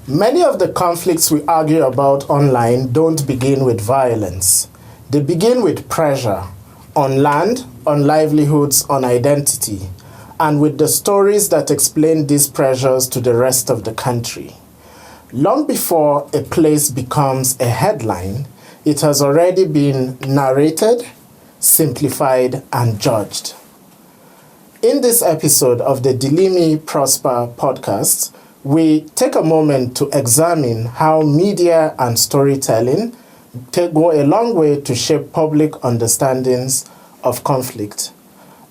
Many of the conflicts we argue about online don't begin with violence. They begin with pressure on land, on livelihoods, on identity, and with the stories that explain these pressures to the rest of the country. Long before a place becomes a headline, it has already been narrated, simplified, and judged. In this episode of the Delimi PROSPER Podcast, we take a moment to examine how media and storytelling go a long way to shape public understandings of conflict,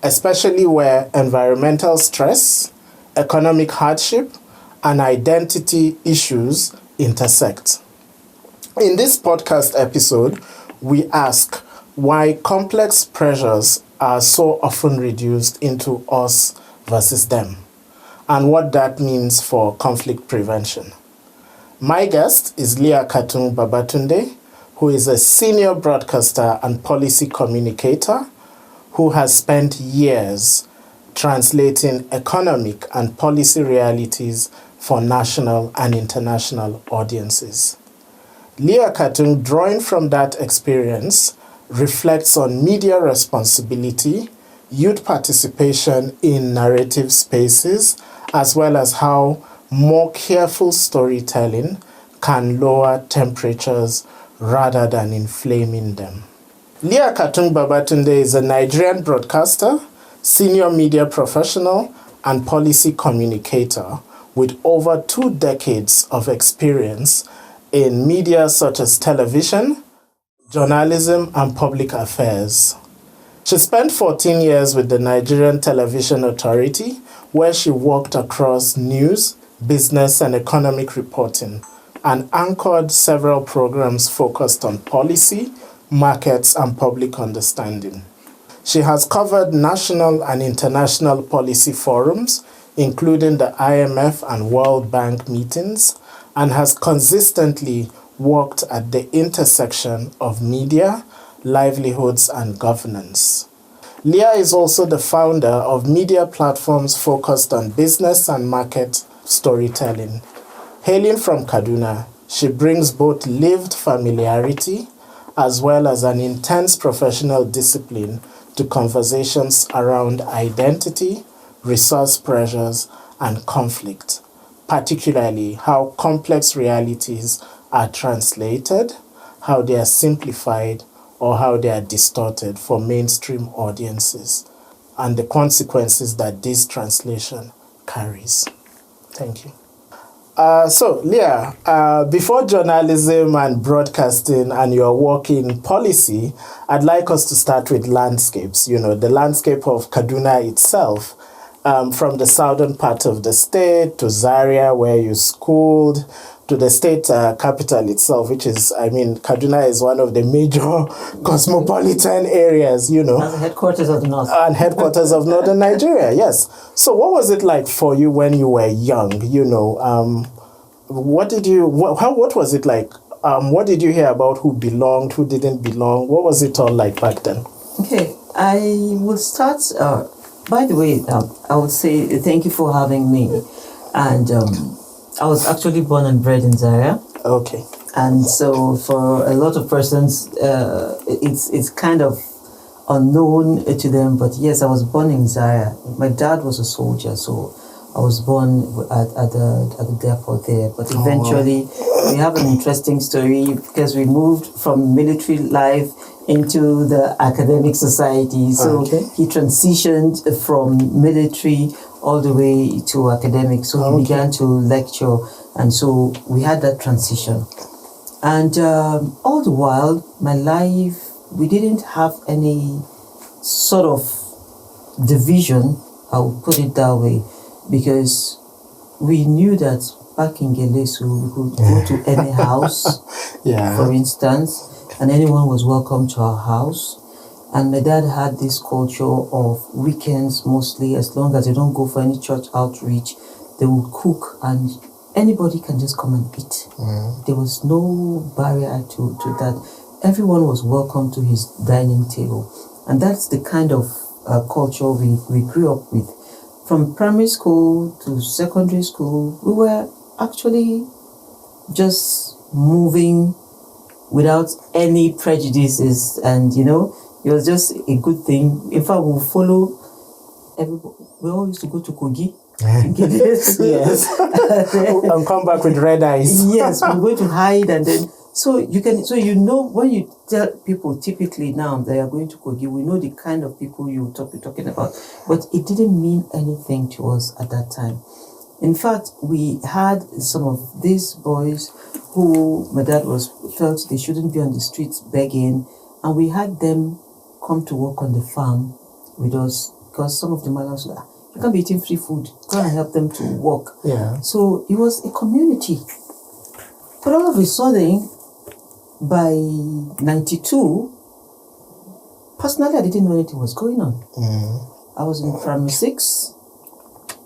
especially where environmental stress, economic hardship, and identity issues intersect. In this podcast episode, we ask why complex pressures are so often reduced into us versus them, and what that means for conflict prevention. My guest is Leah Katung Babatunde, who is a senior broadcaster and policy communicator who has spent years translating economic and policy realities for national and international audiences. Leah Katung, drawing from that experience, reflects on media responsibility, youth participation in narrative spaces, as well as how more careful storytelling can lower temperatures rather than inflaming them. Leah Katung Babatunde is a Nigerian broadcaster, senior media professional, and policy communicator with over 2 decades of experience in media such as television, journalism, and public affairs. She spent 14 years with the Nigerian Television Authority, where she worked across news, business, and economic reporting, and anchored several programs focused on policy, markets, and public understanding. She has covered national and international policy forums, including the IMF and World Bank meetings, and has consistently worked at the intersection of media, livelihoods, and governance. Leah is also the founder of media platforms focused on business and market storytelling. Hailing from Kaduna, she brings both lived familiarity as well as an intense professional discipline to conversations around identity, resource pressures, and conflict, particularly how complex realities are translated, how they are simplified, or how they are distorted for mainstream audiences, and the consequences that this translation carries. Thank you. So, Leah, before journalism and broadcasting and your work in policy, I'd like us to start with landscapes. You know, the landscape of Kaduna itself, from the southern part of the state to Zaria, where you schooled, to the state capital itself, which is, Kaduna is one of the major cosmopolitan areas, you know. As the headquarters of the North. And headquarters of Northern Nigeria, yes. So what was it like for you when you were young, you know? What was it like? What did you hear about who belonged, who didn't belong? What was it all like back then? Okay, I will start, by the way, I would say thank you for having me. And I was actually born and bred in Zaria. Okay. And so for a lot of persons, it's kind of unknown to them. But yes, I was born in Zaria. My dad was a soldier, so I was born at the depot there. But eventually, we have an interesting story because we moved from military life into the academic society. So he transitioned from military all the way to academic. So he began to lecture. And so we had that transition. And all the while, my life, we didn't have any sort of division, I would put it that way, because we knew that back in Gelesu, we could go to any house, for instance, and anyone was welcome to our house. And my dad had this culture of weekends mostly, as long as they don't go for any church outreach, they would cook and anybody can just come and eat. There was no barrier to that. Everyone was welcome to his dining table. And that's the kind of culture we grew up with. From primary school to secondary school, we were actually just moving without any prejudices, and it was just a good thing. In fact, we'll follow everybody. We all used to go to Kogi. Yes. And come back with red eyes. Yes, we're going to hide, and then when you tell people typically now they are going to Kogi, we know the kind of people you're talking about, but it didn't mean anything to us at that time. In fact, we had some of these boys who my dad felt they shouldn't be on the streets begging, and we had them come to work on the farm with us, because some of the mothers said, you can't be eating free food, go and help them to work. Yeah. So it was a community. But all of a sudden, by 92, personally I didn't know anything was going on. I was in primary 6,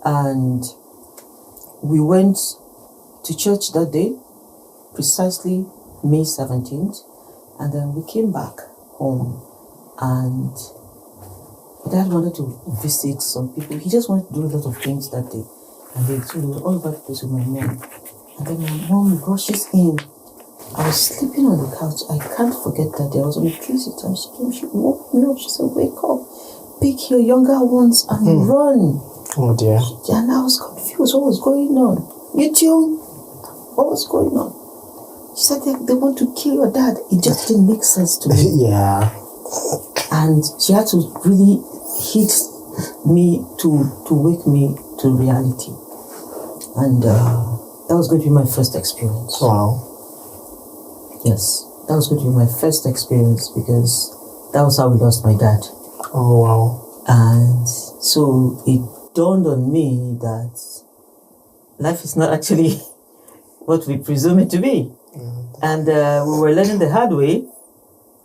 and we went to church that day, precisely May 17th, and then we came back home, and my dad wanted to visit some people. He just wanted to do a lot of things that day, and they were all over the place with my mom. And then my mom rushes in. I was sleeping on the couch. I can't forget that day. I was on the tracy time. She came, she woke me up. She said, wake up, pick your younger ones and run. Oh dear. And I was confused. What was going on? You too? What was going on? She said, they want to kill your dad. It just didn't make sense to me. Yeah. And she had to really hit me to wake me to reality. And that was going to be my first experience. Wow. Yes, that was going to be my first experience, because that was how we lost my dad. Oh, wow. And so it dawned on me that life is not actually what we presume it to be. And we were learning the hard way.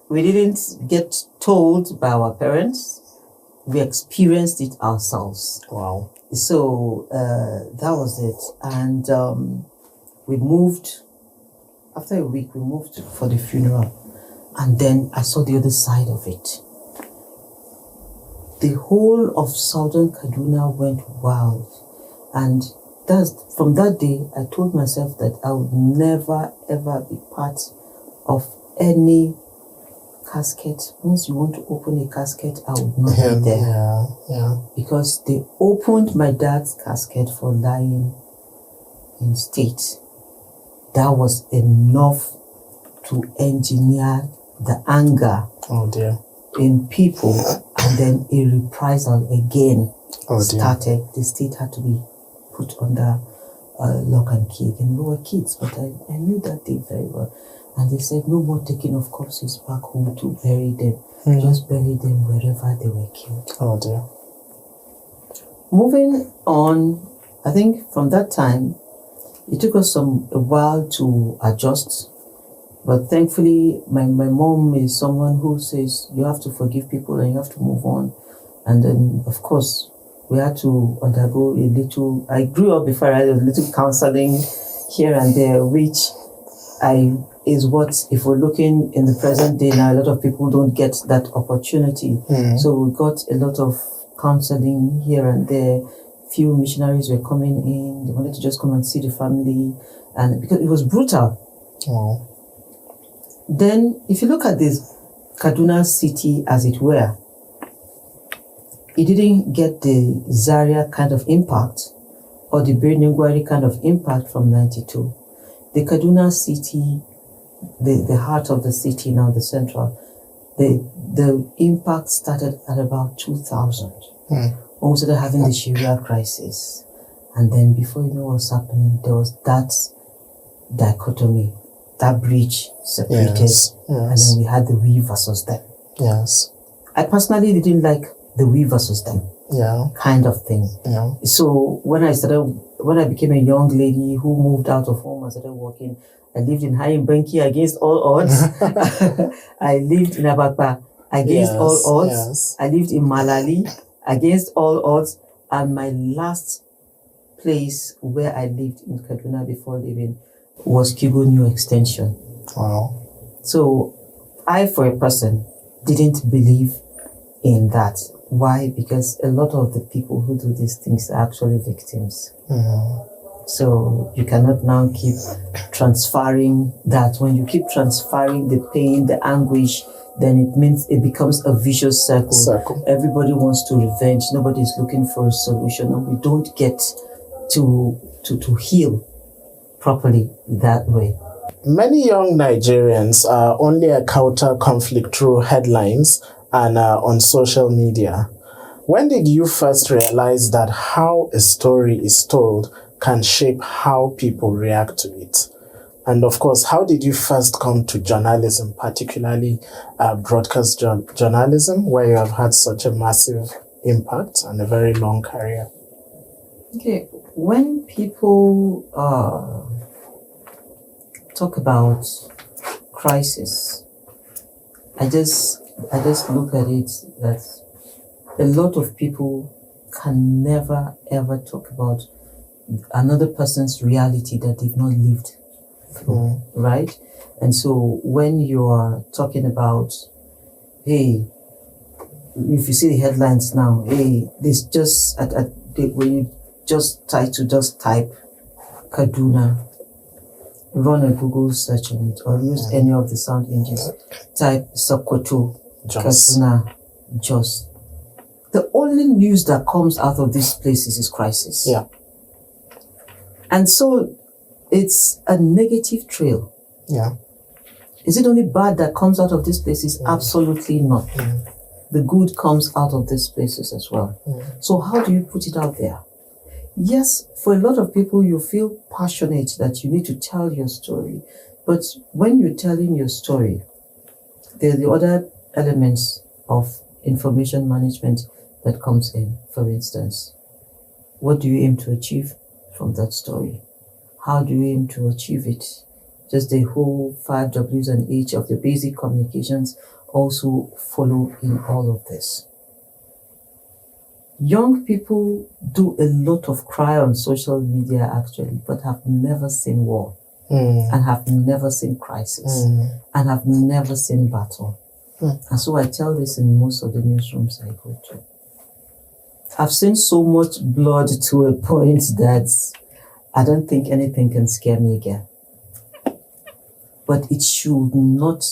We didn't get told by our parents. We experienced it ourselves. Wow. So that was it. And we moved. After a week, we moved for the funeral. And then I saw the other side of it. The whole of Southern Kaduna went wild. And from that day, I told myself that I would never, ever be part of any casket. Once you want to open a casket, I would not be there. Yeah. Because they opened my dad's casket for lying in state. That was enough to engineer the anger in people, and then a reprisal again started. The state had to be put under lock and key again. We were kids, but I knew that day very well. And they said, no more taking of corpses back home to bury them. Just bury them wherever they were killed. Oh dear. Moving on, I think from that time, it took us a while to adjust. But thankfully, my mom is someone who says, you have to forgive people and you have to move on. And then, of course, we had to undergo a little... I grew up before I had a little counseling here and there, which is what, if we're looking in the present day now, a lot of people don't get that opportunity. So we got a lot of counseling here and there. Few missionaries were coming in. They wanted to just come and see the family, and because it was brutal. Wow. Then, if you look at this Kaduna city, as it were, it didn't get the Zaria kind of impact or the Birningwari kind of impact from 92. The Kaduna city, the heart of the city now, the central, the impact started at about 2000. When we started having the Sharia crisis. And then before you know what's happening, there was that dichotomy, that breach separated. And then we had the we versus them. Yes. I personally didn't like the we versus them kind of thing. So when I became a young lady who moved out of home and started working, I lived in Benki against all odds. I lived in Abakpa against all odds. I lived in Malali against all odds. And my last place where I lived in Kaduna before leaving was Kigo New Extension. Wow. So I, for a person, didn't believe in that. Why? Because a lot of the people who do these things are actually victims. So you cannot now keep transferring that. When you keep transferring the pain, the anguish, then it means it becomes a vicious circle. Everybody wants to revenge. Nobody is looking for a solution, and we don't get to heal properly that way. Many young Nigerians only encounter conflict through headlines and on social media. When did you first realize that how a story is told can shape how people react to it? And of course, how did you first come to journalism, particularly broadcast journalism, where you have had such a massive impact and a very long career? Okay, when people talk about crisis, I just look at it that a lot of people can never ever talk about another person's reality that they've not lived through, right? And so when you are talking about, hey, if you see the headlines now, hey, this just when you just try to just type Kaduna, run a Google search on it, or use any of the sound engines, type Sokoto, Kaduna, Jos. The only news that comes out of these places is crisis. Yeah. And so it's a negative trail. Yeah. Is it only bad that comes out of these places? Absolutely not. The good comes out of these places as well. So how do you put it out there? Yes, for a lot of people, you feel passionate that you need to tell your story. But when you're telling your story, there are the other elements of information management that comes in. For instance, what do you aim to achieve from that story? How do you aim to achieve it? Just the whole 5 W's and H of the basic communications also follow in all of this. Young people do a lot of cry on social media actually, but have never seen war, and have never seen crisis, and have never seen battle. And so I tell this in most of the newsrooms I go to. I've seen so much blood to a point that I don't think anything can scare me again. But it should not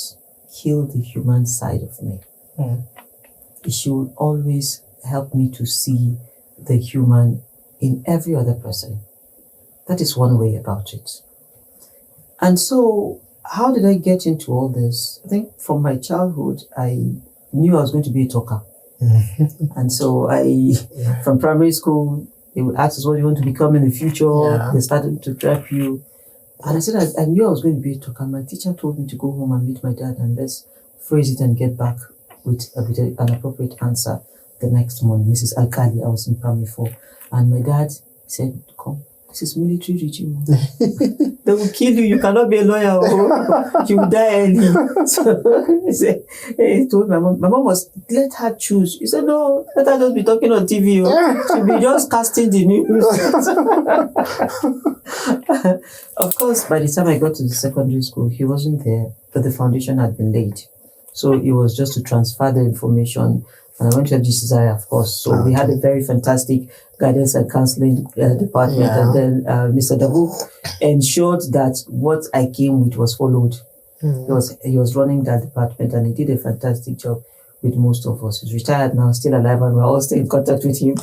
kill the human side of me. It should always help me to see the human in every other person. That is one way about it. And so, how did I get into all this? I think from my childhood, I knew I was going to be a talker. And so from primary school, they would ask us what you want to become in the future. They started to prep you. And I said, I knew I was going to be a talker. My teacher told me to go home and meet my dad and let's phrase it and get back with an appropriate answer the next morning. Mrs. Alkali, I was in primary 4. And my dad said, come, this is military regime. They will kill you. You cannot be a lawyer. You will die early. So he told my mom was, let her choose. He said, no, let her just be talking on TV. She'll be just casting the news. Of course, by the time I got to the secondary school, he wasn't there, but the foundation had been laid. So it was just to transfer the information. And I went to FGCSI, of course. So we had a very fantastic guidance and counseling department. And then Mr. Davu ensured that what I came with was followed. He was running that department and he did a fantastic job with most of us. He's retired now, still alive, and we're all still in contact with him.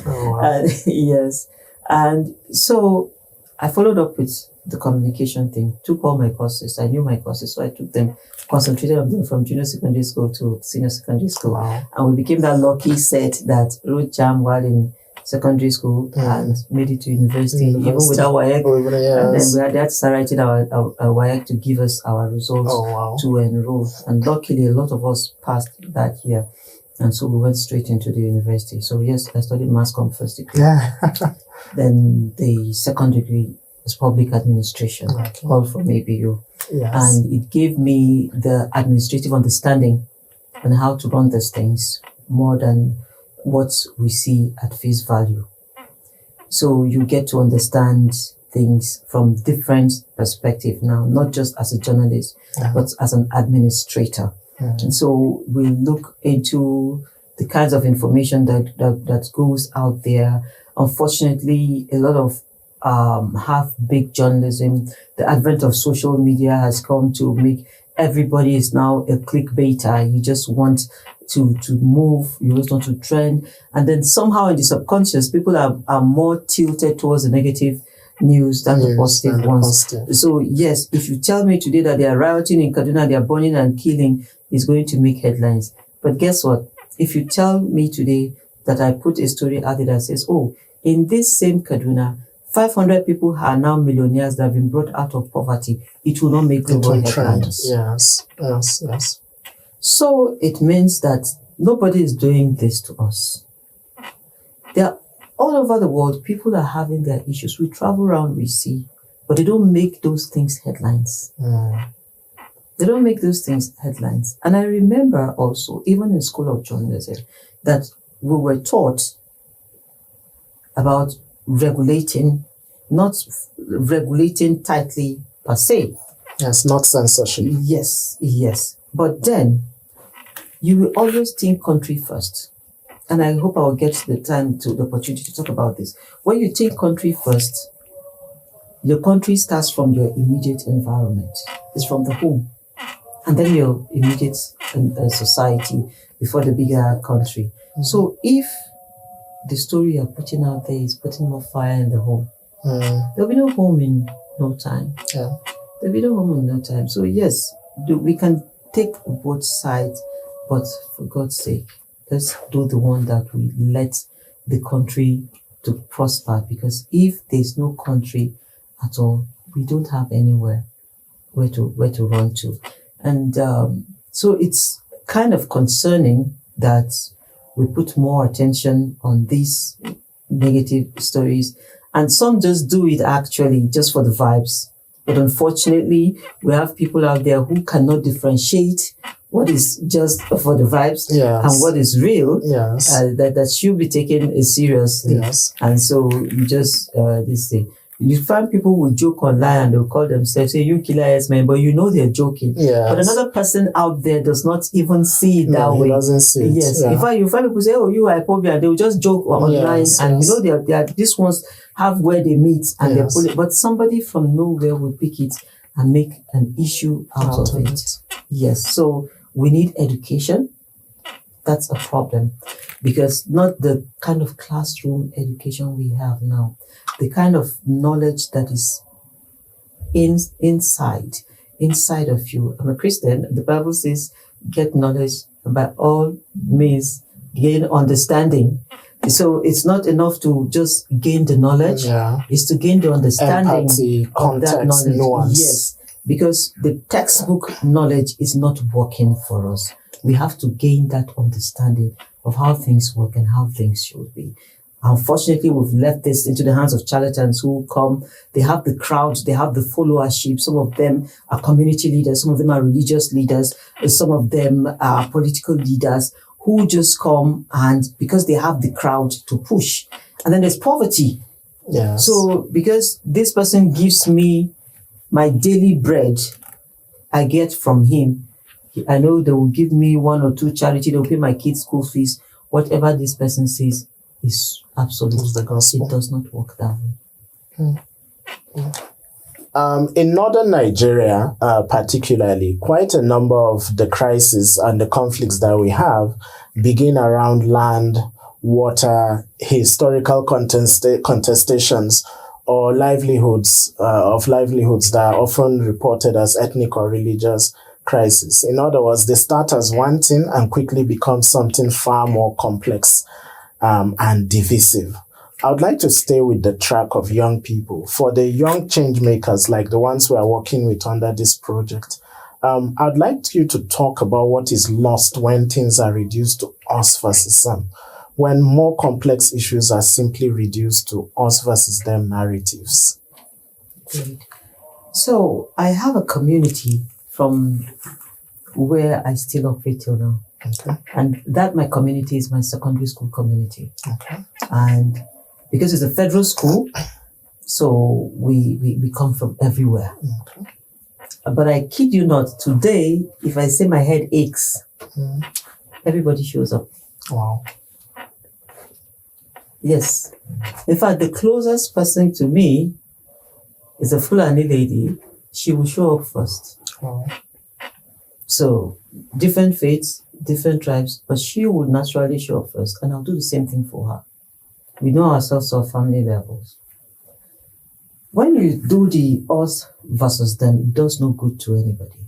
Yes. And so I followed up with the communication thing, took all my courses. I knew my courses, so I took them, concentrated on them from junior secondary school to senior secondary school. And we became that lucky set that wrote JAM while in secondary school and made it to university, even without WAEC. And then we had to start writing our WAEC to give us our results to enroll. And luckily, a lot of us passed that year. And so we went straight into the university. So yes, I studied mass comm first degree. Then the second degree was public administration, all from ABU. And it gave me the administrative understanding on how to run these things more than what we see at face value. So you get to understand things from different perspectives now, not just as a journalist, but as an administrator. And so we look into the kinds of information that goes out there. Unfortunately, a lot of have big journalism. The advent of social media has come to make everybody is now a clickbaiter. You just want to move, you just want to trend. And then somehow in the subconscious, people are more tilted towards the negative news than the positive ones. So yes, if you tell me today that they are rioting in Kaduna, they are burning and killing, it's going to make headlines. But guess what? If you tell me today that I put a story out there that says, oh, in this same Kaduna, 500 people are now millionaires that have been brought out of poverty, it will not make global headlines. Yes. So it means that nobody is doing this to us. There are all over the world, people are having their issues. We travel around, we see, but they don't make those things headlines. They don't make those things headlines. And I remember also, even in School of Journalism, that we were taught about regulating, not regulating tightly per se. Yes, not censorship. Yes. But then, you will always think country first. And I hope I will get the opportunity to talk about this. When you think country first, your country starts from your immediate environment. It's from the home. And then your immediate society before the bigger country. So if the story you're putting out there is putting more fire in the home, there'll be no home in no time. Yeah. There'll be no home in no time. So yes, we can take both sides, but for God's sake, let's do the one that will let the country to prosper. Because if there's no country at all, we don't have anywhere where to run to. And so it's kind of concerning that we put more attention on these negative stories, and some just do it actually just for the vibes. But unfortunately, we have people out there who cannot differentiate what is just for the vibes and what is real. That should be taken seriously. And so you just this thing. You find people who joke online and they'll call themselves, say, you killer ass man, but you know they're joking. But another person out there does not even see it that way. He doesn't see it. In fact, you find people say, oh, you are phobia. They'll just joke online. And you know, they are these ones have where they meet and they pull it. But somebody from nowhere will pick it and make an issue out of it. So we need education. That's a problem. Because not the kind of classroom education we have now. The kind of knowledge that is inside of you. I'm a Christian. The Bible says, get knowledge by all means, gain understanding. So it's not enough to just gain the knowledge. It's to gain the understanding. Empathy, of context, that knowledge. nuance. Because the textbook knowledge is not working for us. We have to gain that understanding of how things work and how things should be. Unfortunately, we've left this into the hands of charlatans who come. They have the crowds, they have the followership. Some of them are community leaders, some of them are religious leaders, some of them are political leaders who just come and because they have the crowd to push. And then there's poverty. So because this person gives me my daily bread, I get from him. I know they will give me 1 or 2 charity, they will pay my kids' school fees. Whatever this person says is absolute. The gospel. It does not work that way. In northern Nigeria, particularly, quite a number of the crises and the conflicts that we have begin around land, water, historical contestations, or livelihoods that are often reported as ethnic or religious crisis. In other words, they start as one thing and quickly become something far more complex and divisive. I would like to stay with the track of young people. For the young change makers, like the ones we are working with under this project, I'd like you to talk about what is lost when things are reduced to us versus them, when more complex issues are simply reduced to us versus them narratives. Great. So I have a community from where I still operate till now. And that my community is my secondary school community. And because it's a federal school, so we come from everywhere. But I kid you not, today, if I say my head aches, everybody shows up. Wow. Yes. In fact, the closest person to me is a Fulani lady. She will show up first. Oh. So, different faiths, different tribes, but she would naturally show up first, and I'll do the same thing for her. We know ourselves on family levels. When you do the us versus them, it does no good to anybody.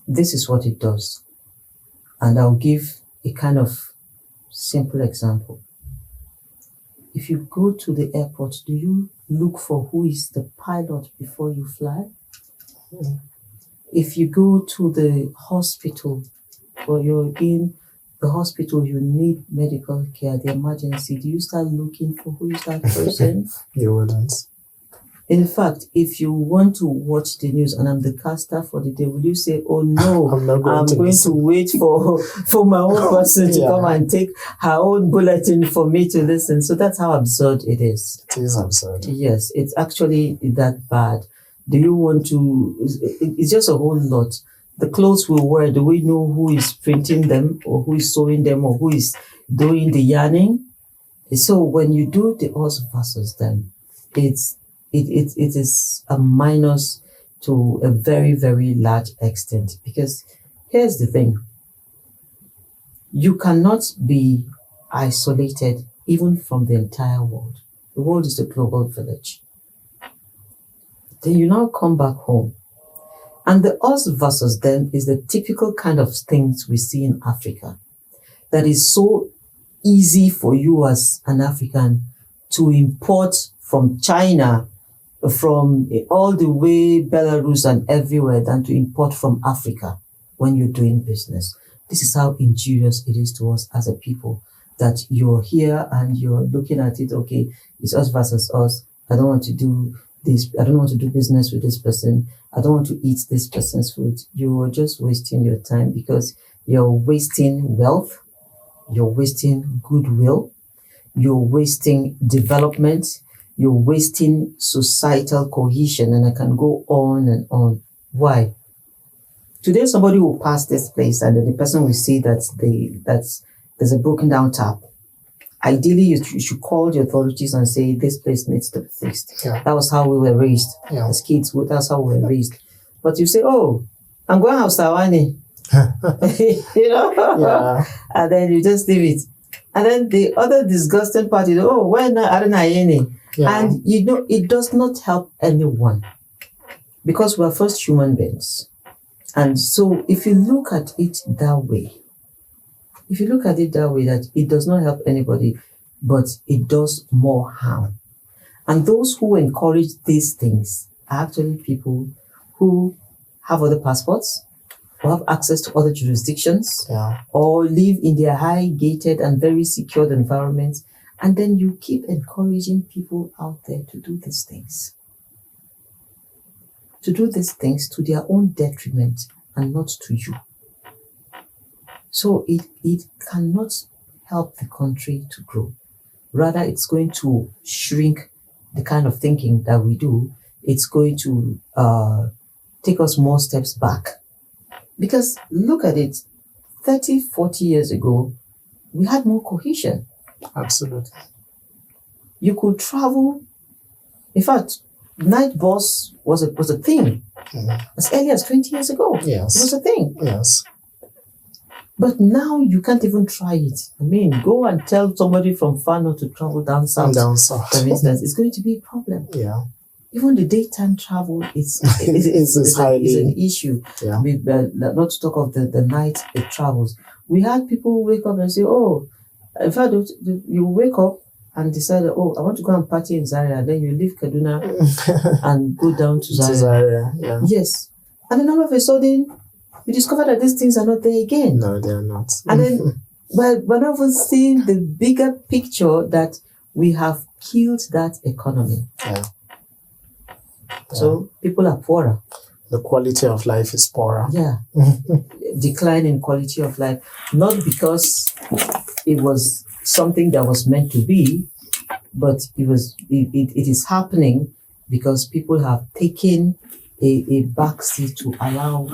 This is what it does. And I'll give a kind of simple example. If you go to the airport, do you look for who is the pilot before you fly? Mm. If you go to the hospital, or you're in the hospital, you need medical care, the emergency, do you start looking for who is that person? You wouldn't. In fact, if you want to watch the news and I'm the caster for the day, will you say, oh no, I'm going to wait for my own person to come and take her own bulletin for me to listen? So that's how absurd it is. It is absurd. Yes, it's actually that bad. Do you want to, it's just a whole lot. The clothes we wear, do we know who is printing them or who is sewing them or who is doing the yarning? So when you do the us versus them, it is a minus to a very, very large extent. Because here's the thing. You cannot be isolated even from the entire world. The world is a global village. Then you now come back home. And the us versus them is the typical kind of things we see in Africa. That is so easy for you as an African to import from China, from all the way Belarus and everywhere, than to import from Africa when you're doing business. This is how injurious it is to us as a people, that you're here and you're looking at it, okay, it's us versus us. I don't want to do this. I don't want to do business with this person. I don't want to eat this person's food. You're just wasting your time because you're wasting wealth. You're wasting goodwill. You're wasting development. You're wasting societal cohesion, and I can go on and on. Why? Today, somebody will pass this place, and then the person will see that there's a broken down tap. Ideally, you should call the authorities and say this place needs to be fixed. Yeah. That was how we were raised as kids. That's how we were raised. But you say, "Oh, I'm going to Sawani," you know, Yeah. and then you just leave it. And then the other disgusting part is, "Oh, when Arenayeni." Yeah. And you know, it does not help anyone because we're first human beings. And so if you look at it that way, that it does not help anybody, but it does more harm. And those who encourage these things are actually people who have other passports, or have access to other jurisdictions, or live in their high gated and very secured environments. And then you keep encouraging people out there to do these things. To do these things to their own detriment and not to you. So it cannot help the country to grow. Rather, it's going to shrink the kind of thinking that we do. It's going to take us more steps back. Because look at it, 30, 40 years ago, we had more cohesion. Absolutely. You could travel. In fact, night bus was a thing. As early as 20 years ago. Yes. It was a thing. Yes. But now you can't even try it. I mean, go and tell somebody from Fano to travel down south. For instance, it's going to be a problem. Yeah. Even the daytime travel is an issue. Yeah. Not to talk of the night travels. We had people wake up and say, "Oh, in fact, you wake up and decide, oh, I want to go and party in Zaria." Then you leave Kaduna and go down to Zaria. Yeah. Yes. And then all of a sudden, you discover that these things are not there again. No, they are not. And then we're not even seeing the bigger picture that we have killed that economy. Yeah. So people are poorer. The quality of life is poorer. Yeah. Decline in quality of life. Not because it was something that was meant to be, but it is happening because people have taken a backseat to allow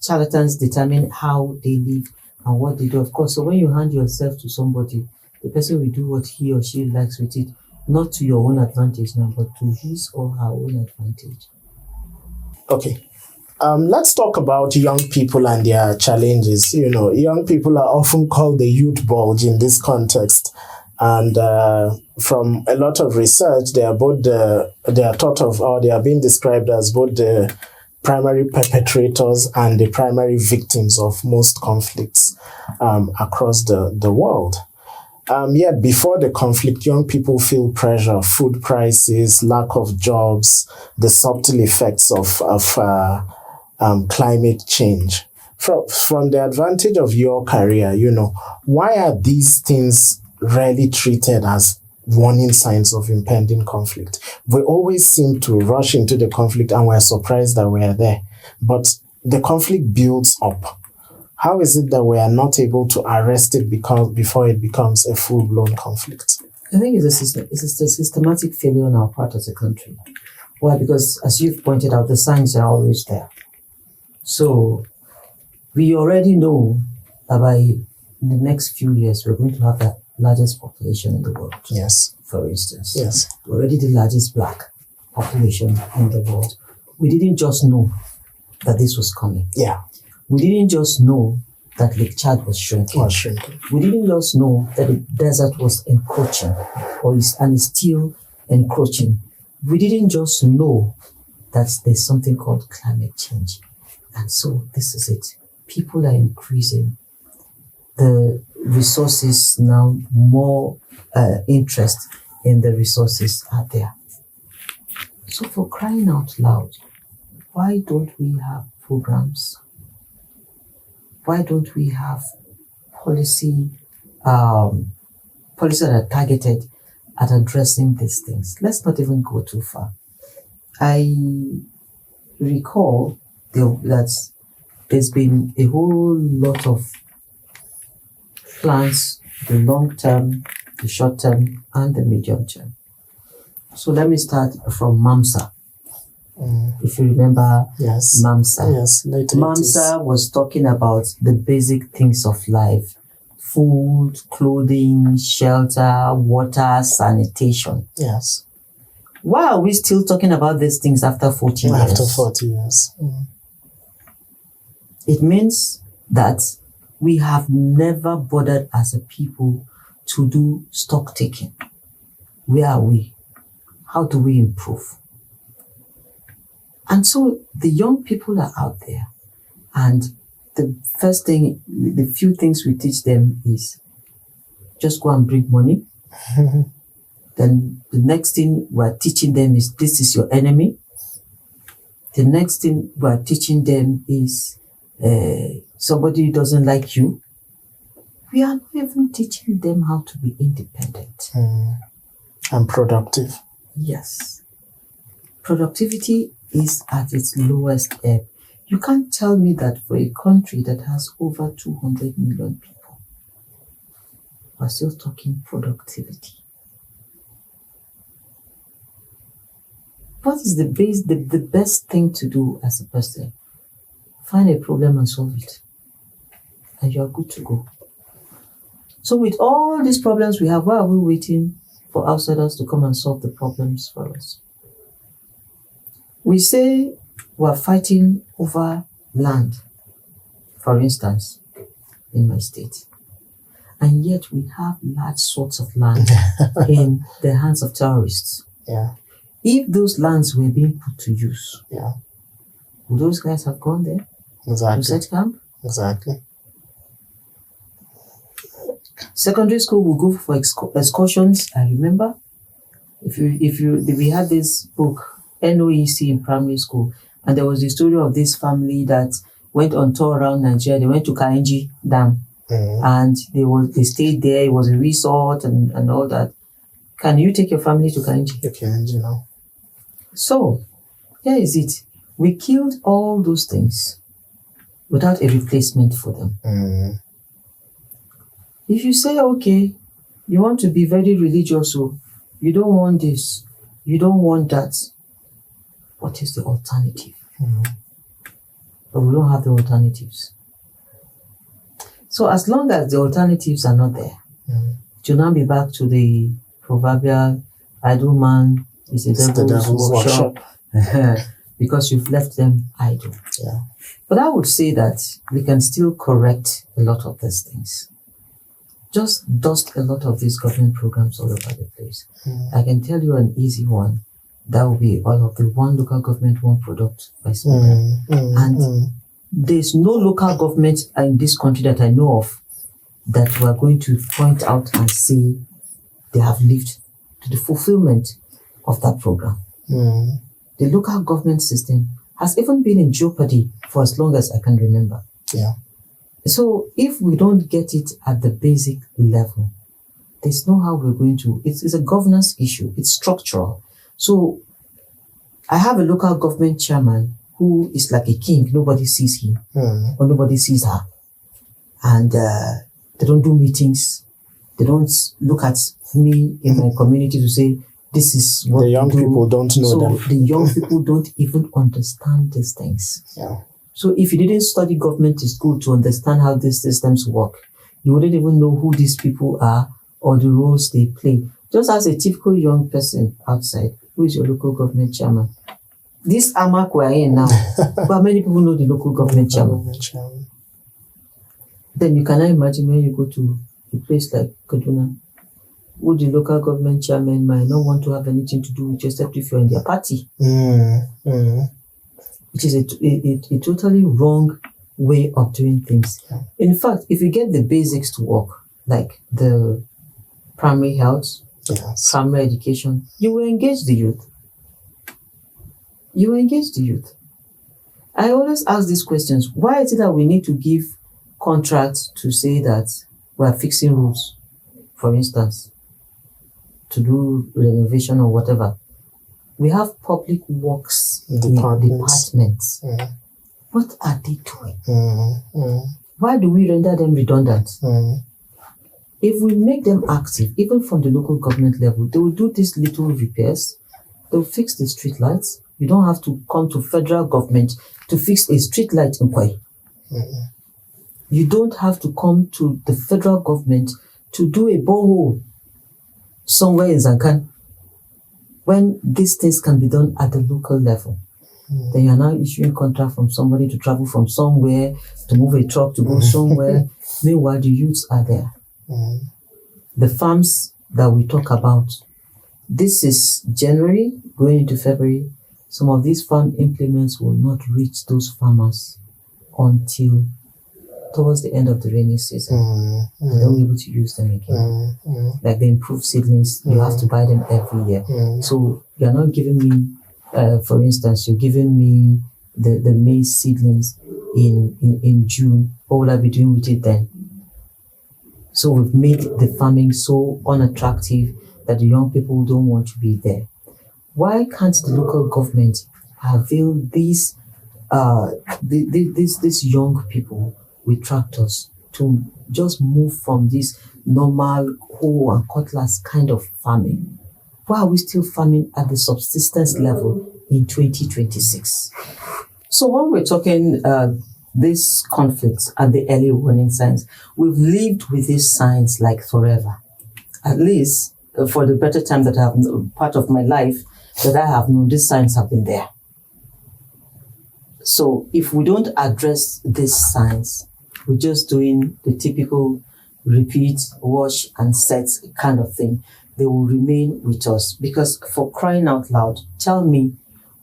charlatans determine how they live and what they do. Of course, so when you hand yourself to somebody, the person will do what he or she likes with it, not to your own advantage now, but to his or her own advantage. Okay. Let's talk about young people and their challenges. Young people are often called the youth bulge in this context. And from a lot of research, they are being described as both the primary perpetrators and the primary victims of most conflicts across the world. Yet before the conflict, young people feel pressure, food prices, lack of jobs, the subtle effects of climate change. From the advantage of your career, why are these things rarely treated as warning signs of impending conflict? We always seem to rush into the conflict and we're surprised that we are there. But the conflict builds up. How is it that we are not able to arrest it before it becomes a full-blown conflict? I think it's a systematic failure on our part as a country. Why? Because, as you've pointed out, the signs are always there. So, we already know that by the next few years, we're going to have the largest population in the world. Yes. For instance. Yes. We're already the largest black population in the world. We didn't just know that this was coming. Yeah. We didn't just know that Lake Chad was shrinking. We didn't just know that the desert was encroaching and is still encroaching. We didn't just know that there's something called climate change. And so this is it. People are increasing. The resources now, more interest in the resources are there. So for crying out loud, why don't we have programs? Why don't we have policies that are targeted at addressing these things? Let's not even go too far. I recall that there's been a whole lot of plans, the long term, the short term, and the medium term. So let me start from MAMSA. If you remember, yes. MAMSA. Yes, MAMSA was talking about the basic things of life: food, clothing, shelter, water, sanitation. Yes. Why are we still talking about these things after 40 years? After 40 years. It means that we have never bothered as a people to do stock taking. Where are we? How do we improve? And so the young people are out there, and the first thing, the few things we teach them is just go and bring money. Then the next thing we're teaching them is this is your enemy. The next thing we're teaching them is somebody doesn't like you. We are not even teaching them how to be independent. And productive. Yes. Productivity is at its lowest ebb. You can't tell me that for a country that has over 200 million people, we're still talking productivity. What is the best thing to do as a person? Find a problem and solve it. And you are good to go. So with all these problems we have, why are we waiting for outsiders to come and solve the problems for us? We say we're fighting over land, for instance, in my state. And yet we have large swaths of land in the hands of terrorists. Yeah. If those lands were being put to use, would those guys have gone there? Exactly. To set camp? Exactly. Secondary school will go for excursions. I remember, we had this book, NOEC in primary school, and there was the story of this family that went on tour around Nigeria. They went to Kainji Dam, and they stayed there. It was a resort and all that. Can you take your family to Kainji? Kainji now. So, here is it. We killed all those things without a replacement for them. If you say, okay, you want to be very religious, so you don't want this, you don't want that, what is the alternative? But we don't have the alternatives. So as long as the alternatives are not there, to now be back to the proverbial idle man is the devil's workshop. Because you've left them idle. Yeah. But I would say that we can still correct a lot of these things. Just dust a lot of these government programs all over the place. I can tell you an easy one. That will be all of the one local government, one product by slogan. And there's no local government in this country that I know of that we are going to point out and say they have lived to the fulfillment of that program. The local government system has even been in jeopardy for as long as I can remember. Yeah. So if we don't get it at the basic level, there's no how we're going to. It's a governance issue. It's structural. So I have a local government chairman who is like a king. Nobody sees him or nobody sees her. And they don't do meetings. They don't look at me in my community to say, this is what the young people don't know them. The young people don't even understand these things. Yeah. So if you didn't study government in school to understand how these systems work, you wouldn't even know who these people are or the roles they play. Just as a typical young person outside, who is your local government chairman? This AMAC we're in now, but many people know the local government chairman. Then you cannot imagine when you go to a place like Kaduna, would the local government chairman might not want to have anything to do with you except if you're in their party. Which is a totally wrong way of doing things. Yeah. In fact, if you get the basics to work, like the primary health, primary education, you will engage the youth. I always ask these questions. Why is it that we need to give contracts to say that we are fixing roads, for instance, to do renovation or whatever? We have public works departments. What are they doing? Why do we render them redundant? If we make them active, even from the local government level, they will do these little repairs. They'll fix the street lights. You don't have to come to federal government to fix a street light in Kwai. You don't have to come to the federal government to do a borehole somewhere in Zankan. When these things can be done at the local level, then you are now issuing contract from somebody to travel from somewhere, to move a truck, to go somewhere. Meanwhile, the youths are there. The farms that we talk about, this is January, going into February. Some of these farm implements will not reach those farmers until towards the end of the rainy season. They won't be able to use them again. Like the improved seedlings, you have to buy them every year. So you're not giving me, for instance, you're giving me the maize seedlings in June. What will I be doing with it then? So we've made the farming so unattractive that the young people don't want to be there. Why can't the local government avail these young people with tractors to just move from this normal hoe and cutlass kind of farming? Why are we still farming at the subsistence level in 2026? So when we're talking these conflicts and the early warning signs, we've lived with these signs like forever. At least for the better time that I have part of my life that I have known, these signs have been there. So if we don't address these signs, we're just doing the typical repeat, wash and set kind of thing. They will remain with us. Because for crying out loud, tell me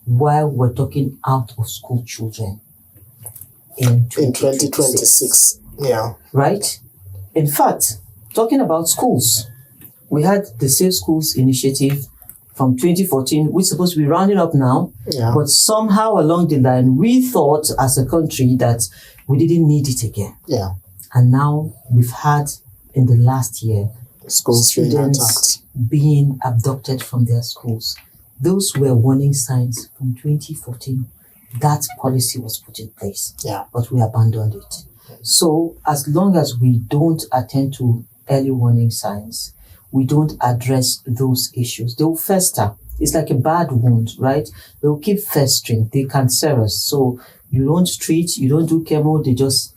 why we're talking out of school children in 2026. Yeah. Right? In fact, talking about schools, we had the Safe Schools initiative from 2014, which is supposed to be rounding up now. Yeah. But somehow along the line, we thought as a country that we didn't need it again. Yeah. And now we've had in the last year schools students being abducted from their schools. Those were warning signs from 2014. That policy was put in place. Yeah. But we abandoned it. So as long as we don't attend to early warning signs, we don't address those issues, they'll fester. It's like a bad wound, right? They'll keep festering. They cancerous. So you don't treat, you don't do chemo, they just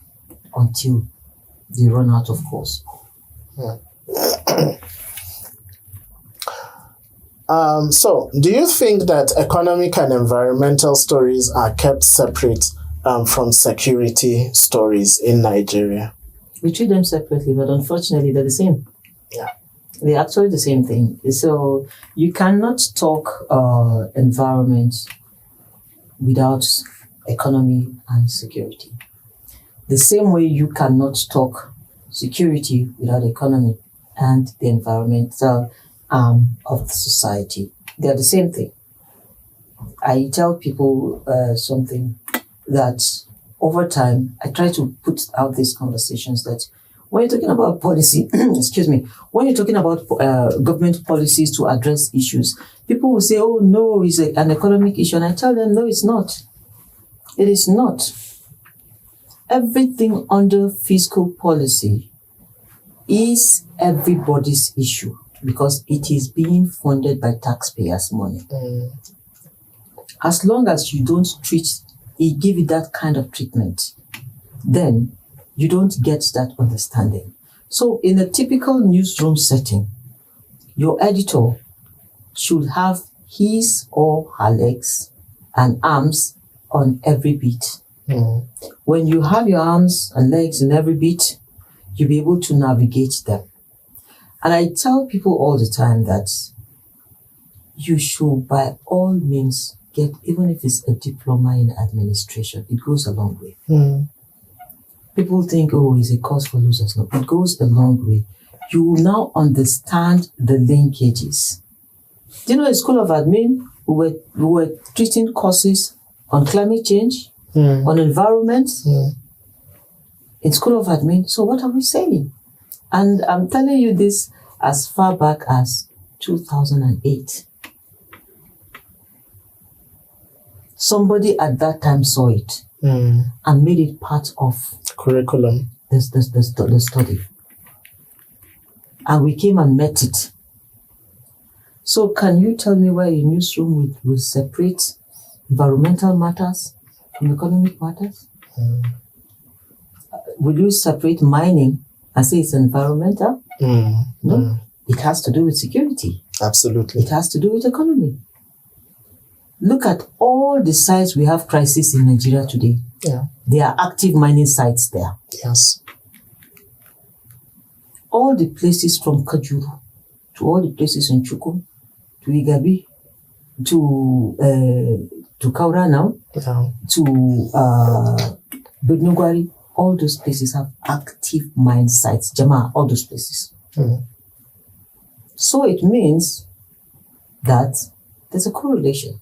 until they run out of course. Yeah. So, do you think that economic and environmental stories are kept separate from security stories in Nigeria? We treat them separately, but unfortunately, they're the same. Yeah. They're actually the same thing. So, you cannot talk environment without economy and security. The same way you cannot talk security without economy and the environmental arm of the society. They are the same thing. I tell people something that over time, I try to put out these conversations that when you're talking about policy, excuse me, when you're talking about government policies to address issues, people will say, oh no, it's an economic issue. And I tell them, no, it's not. It is not. Everything under fiscal policy is everybody's issue because it is being funded by taxpayers' money. As long as you don't give it that kind of treatment, then you don't get that understanding. So in a typical newsroom setting, your editor should have his or her legs and arms on every beat. When you have your arms and legs in every beat, you'll be able to navigate them. And I tell people all the time that you should, by all means, get, even if it's a diploma in administration, it goes a long way. People think, oh, it's a cause for losers. No, it goes a long way. You will now understand the linkages. Do you know, in School of Admin, we were treating courses on climate change, on environment, in School of Admin. So what are we saying? And I'm telling you this as far back as 2008. Somebody at that time saw it and made it part of curriculum, the study. And we came and met it. So can you tell me why a newsroom will separate environmental matters from economic matters? Will you separate mining and say it's environmental? No. It has to do with security. Absolutely. It has to do with economy. Look at all the sites we have crisis in Nigeria today. Yeah. There are active mining sites there. Yes. All the places from Kajuru to all the places in Chukum to Igabi to Kaura now, to Bednugwari, all those places have active mine sites. Jama, all those places. So it means that there's a correlation.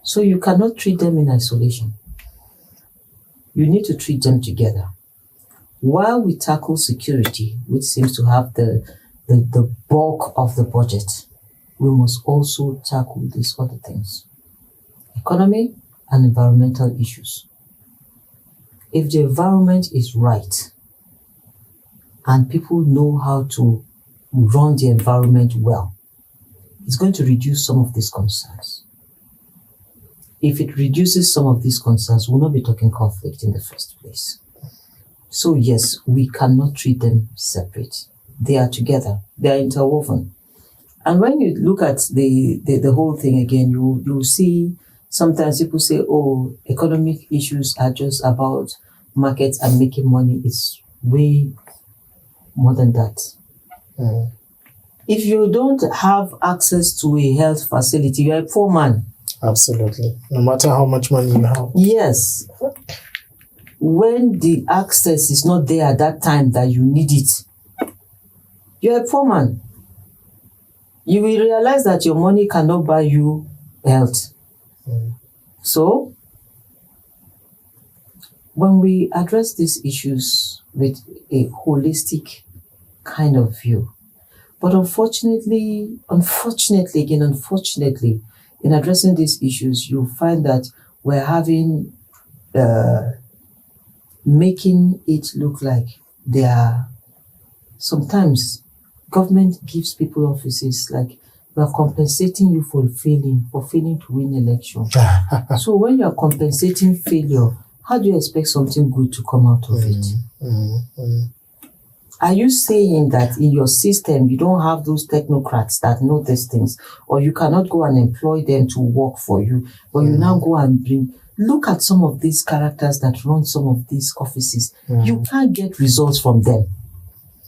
So you cannot treat them in isolation. You need to treat them together. While we tackle security, which seems to have the bulk of the budget, we must also tackle these other things. Economy and environmental issues. If the environment is right and people know how to run the environment well, it's going to reduce some of these concerns. If it reduces some of these concerns, we'll not be talking conflict in the first place. So yes, we cannot treat them separate. They are together. They are interwoven. And when you look at the whole thing again, you see sometimes people say, oh, economic issues are just about markets and making money. It's way more than that. If you don't have access to a health facility, you're a poor man. Absolutely. No matter how much money you have. Yes. When the access is not there at that time that you need it, you're a poor man. You will realize that your money cannot buy you health. So, when we address these issues with a holistic kind of view, but unfortunately, in addressing these issues, you find that we're having, making it look like they are, sometimes government gives people offices like, we are compensating you for failing to win election. So when you are compensating failure, how do you expect something good to come out of it? Are you saying that in your system you don't have those technocrats that know these things, or you cannot go and employ them to work for you, but you now go and look at some of these characters that run some of these offices. You can't get results from them.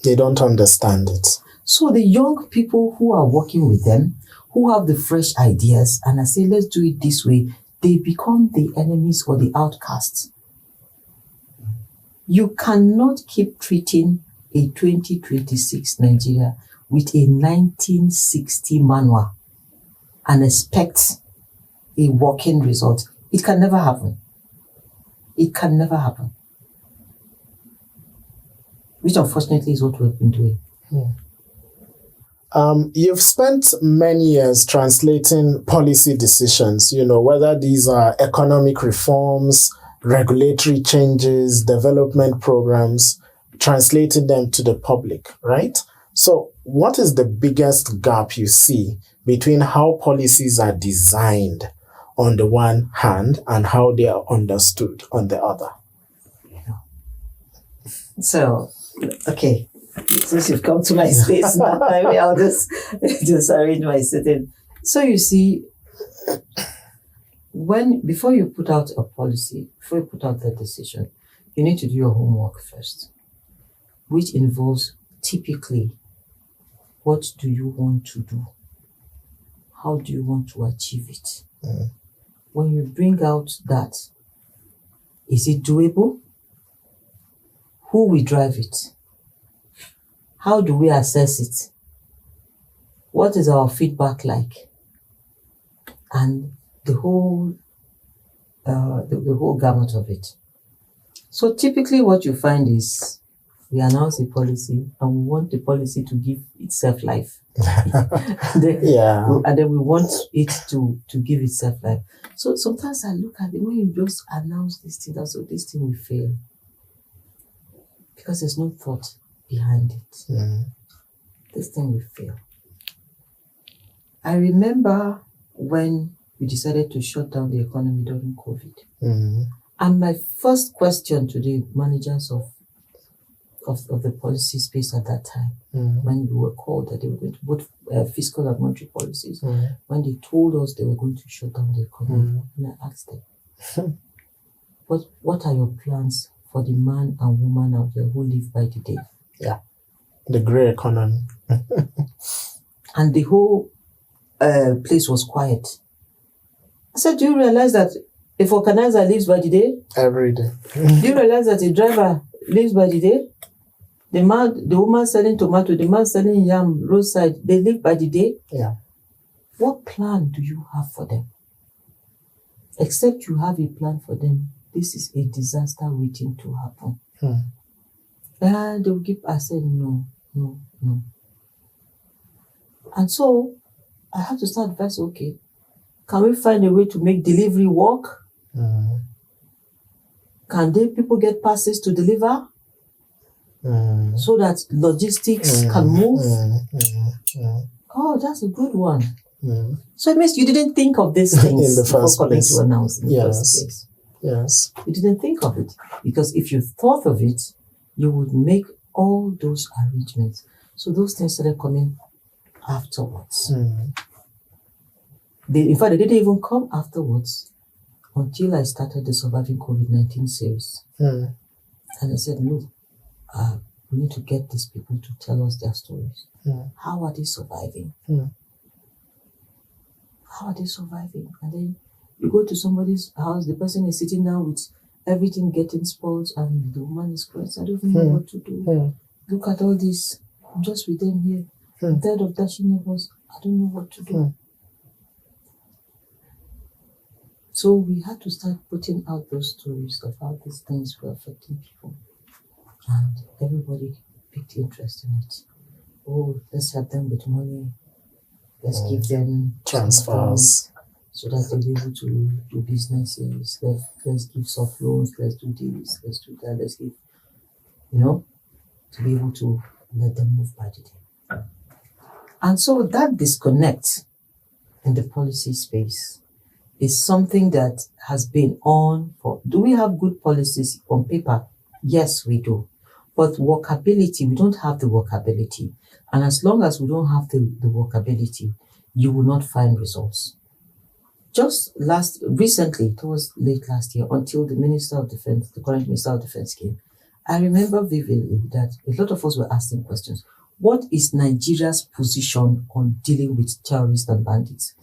They don't understand it. So the young people who are working with them, who have the fresh ideas, and I say, let's do it this way, they become the enemies or the outcasts. You cannot keep treating a 2026 Nigeria with a 1960 manual and expect a working result. It can never happen. It can never happen. Which unfortunately is what we've been doing. You've spent many years translating policy decisions, whether these are economic reforms, regulatory changes, development programs, translating them to the public, right? So what is the biggest gap you see between how policies are designed on the one hand and how they are understood on the other? So, okay, since you've come to my space now, I'll just arrange my sitting. So you see, before you put out a policy, before you put out the decision, you need to do your homework first, which involves typically, what do you want to do? How do you want to achieve it? When you bring out that, is it doable? Who will drive it? How do we assess it? What is our feedback like? And the whole gamut of it. So typically what you find is we announce a policy and we want the policy to give itself life. And then we want it to give itself life. So sometimes I look at it, when you just announce this thing, so this thing will fail. Because there's no thought behind it. This thing will fail. I remember when we decided to shut down the economy during COVID. And my first question to the managers of the policy space at that time, when we were called that they were going to both fiscal and monetary policies, when they told us they were going to shut down the economy, and I asked them, what are your plans for the man and woman out there who live by the day? Yeah, the grey economy. And the whole place was quiet. I said, do you realize that a vulcanizer lives by the day? Every day. Do you realize that a driver lives by the day? The woman selling tomato, the man selling yam roadside, they live by the day? Yeah. What plan do you have for them? Except you have a plan for them, this is a disaster waiting to happen. And they will keep, I said, no. And so I had to start first, okay, can we find a way to make delivery work? Can people get passes to deliver? So that logistics can move? Oh, that's a good one. So it means you didn't think of these things in the first place. To announce in the first place. Yes. You didn't think of it. Because if you thought of it, you would make all those arrangements. So those things started coming afterwards. In fact, they didn't even come afterwards until I started the Surviving COVID-19 series. And I said, look, we need to get these people to tell us their stories. How are they surviving? How are they surviving? And then you go to somebody's house, the person is sitting down with everything getting spoiled, and the woman is crying. I don't even know what to do. Look at all this. I'm just with them here. I'm tired of dashing neighbors. I don't know what to do. So we had to start putting out those stories of how these things were affecting people. And everybody picked interest in it. Oh, let's help them with money. Let's give them transfers so that they'll be able to do businesses. Let's give soft loans. Let's do this. Let's do that. Let's give, to be able to let them move by the day. And so that disconnect in the policy space is something that has been on for. Do we have good policies on paper? Yes, we do. But workability, we don't have the workability. And as long as we don't have the workability, you will not find results. Just recently, it was late last year, until the Minister of Defense, the current Minister of Defense came, I remember vividly that a lot of us were asking questions. What is Nigeria's position on dealing with terrorists and bandits?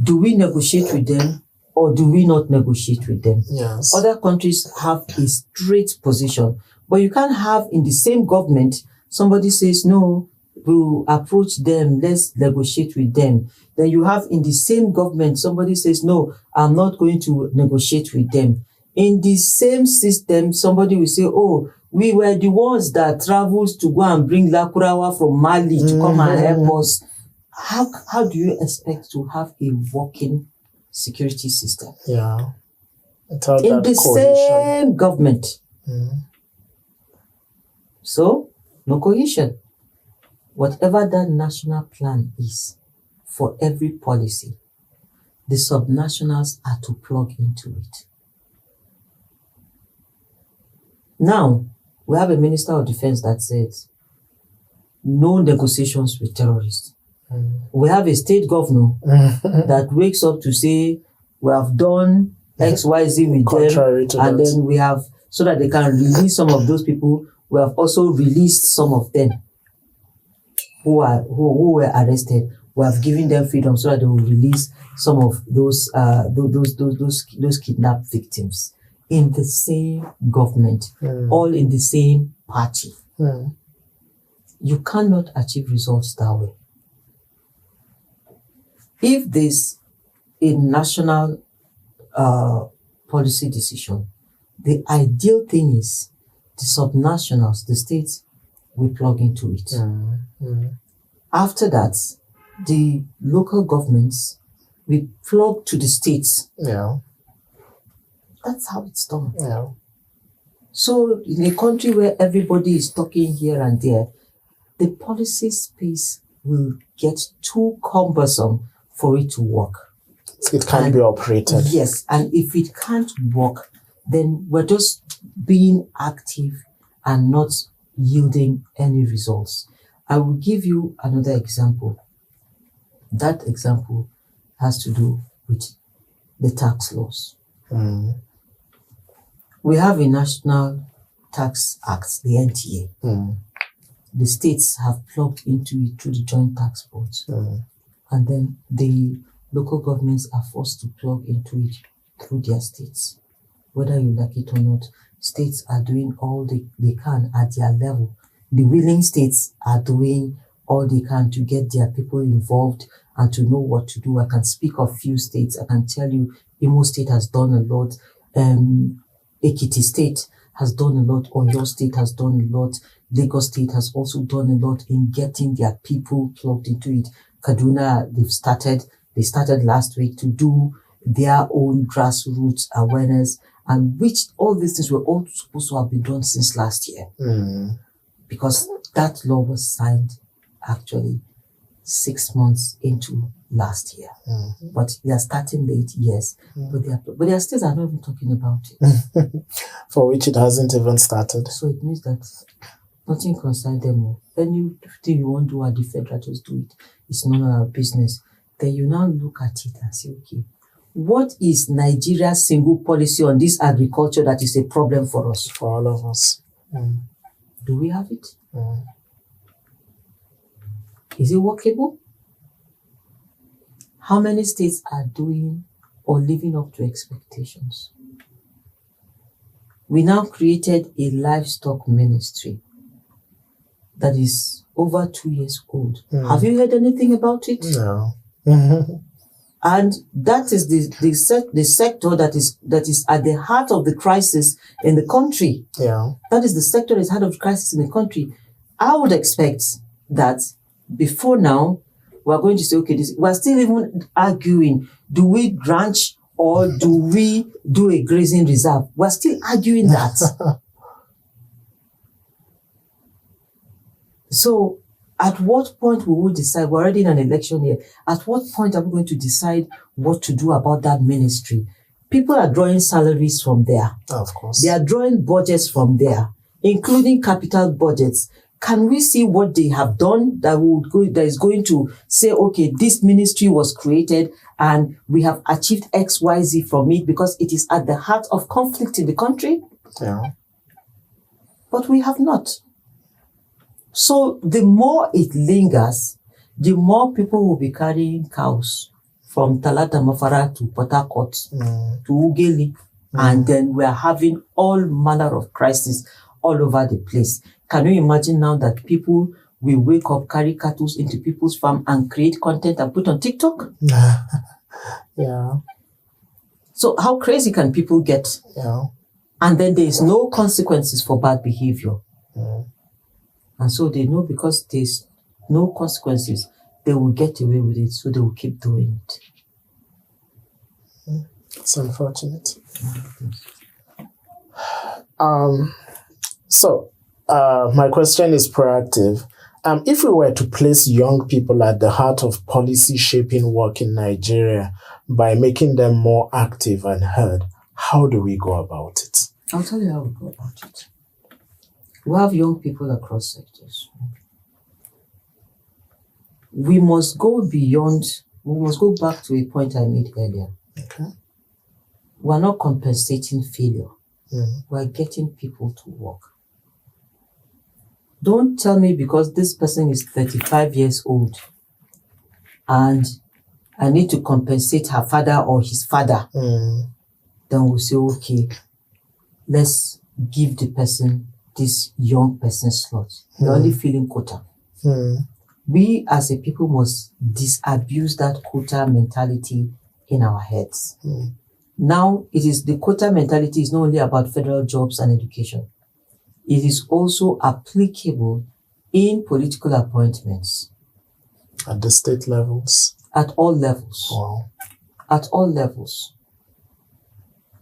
Do we negotiate with them or do we not negotiate with them? Yes. Other countries have a straight position, but you can't have in the same government, somebody says, no, we'll approach them, let's negotiate with them. Then you have in the same government, somebody says, no, I'm not going to negotiate with them. In the same system, somebody will say, oh, we were the ones that traveled to go and bring Lakurawa from Mali to come and help us. How do you expect to have a working security system? Yeah. In the same government. So, no cohesion. Whatever that national plan is for every policy, the subnationals are to plug into it. Now, we have a Minister of Defense that says, no negotiations with terrorists. We have a state governor that wakes up to say, we have done X, Y, Z with them, and then we have, so that they can release some of those people, we have also released some of them who were arrested. We have given them freedom so that they will release some of those kidnapped victims. In the same government, all in the same party. You cannot achieve results that way. If there's a national policy decision, the ideal thing is the subnationals, the states, will plug into it. After that, the local governments will plug to the states. Yeah. That's how it's done. Yeah. So in a country where everybody is talking here and there, the policy space will get too cumbersome for it to work. It can't be operated. Yes, and if it can't work, then we're just being active and not yielding any results. I will give you another example. That example has to do with the tax laws. We have a National Tax Act, the NTA. The states have plugged into it through the joint tax boards. And then the local governments are forced to plug into it through their states. Whether you like it or not, states are doing all they can at their level. The willing states are doing all they can to get their people involved and to know what to do. I can speak of few states. I can tell you Imo State has done a lot. Ekiti State has done a lot. Oyo State has done a lot. Lagos State has also done a lot in getting their people plugged into it. Kaduna, they started last week to do their own grassroots awareness, and which all these things were all supposed to have been done since last year. Because that law was signed actually 6 months into last year. But they are starting late, yes. But their states are not even talking about it. For which it hasn't even started. So it means that nothing concerns them. Anything you want to do at the federal, just do it. It's none of our business. Then you now look at it and say, okay, what is Nigeria's single policy on this agriculture that is a problem for us? For all of us. Do we have it? Is it workable? How many states are doing or living up to expectations? We now created a livestock ministry that is over 2 years old. Have you heard anything about it? No. And that is the sector that is at the heart of the crisis in the country. Yeah. That is the sector that is heart of the crisis in the country. I would expect that before now, we're going to say, okay, we're still even arguing, do we ranch or do we do a grazing reserve? We're still arguing that. So at what point will we decide? We're already in an election year. At what point are we going to decide what to do about that ministry? People are drawing salaries from there. Of course. They are drawing budgets from there. including capital budgets. Can we see what they have done that is going to say, okay, this ministry was created and we have achieved XYZ from it because it is at the heart of conflict in the country? Yeah. But we have not. So the more it lingers, the more people will be carrying cows from Talata Mafara to Port Harcourt to Ugeli, and then we are having all manner of crises all over the place. Can you imagine now that people will wake up, carry cattle into people's farm and create content and put on TikTok? Yeah. So how crazy can people get? Yeah. And then there is no consequences for bad behavior. And so they know because there's no consequences, they will get away with it, so they will keep doing it. It's unfortunate. So, my question is proactive. If we were to place young people at the heart of policy shaping work in Nigeria by making them more active and heard, how do we go about it? I'll tell you how we go about it. We have young people across sectors. We must go back to a point I made earlier. Okay. We're not compensating failure. We're getting people to work. Don't tell me because this person is 35 years old and I need to compensate her father or his father. Then we'll say, okay, let's give the person this young person slot. We're only feeling quota. We as a people must disabuse that quota mentality in our heads. Now, the quota mentality is not only about federal jobs and education. It is also applicable in political appointments. At the state levels? At all levels. Wow. At all levels.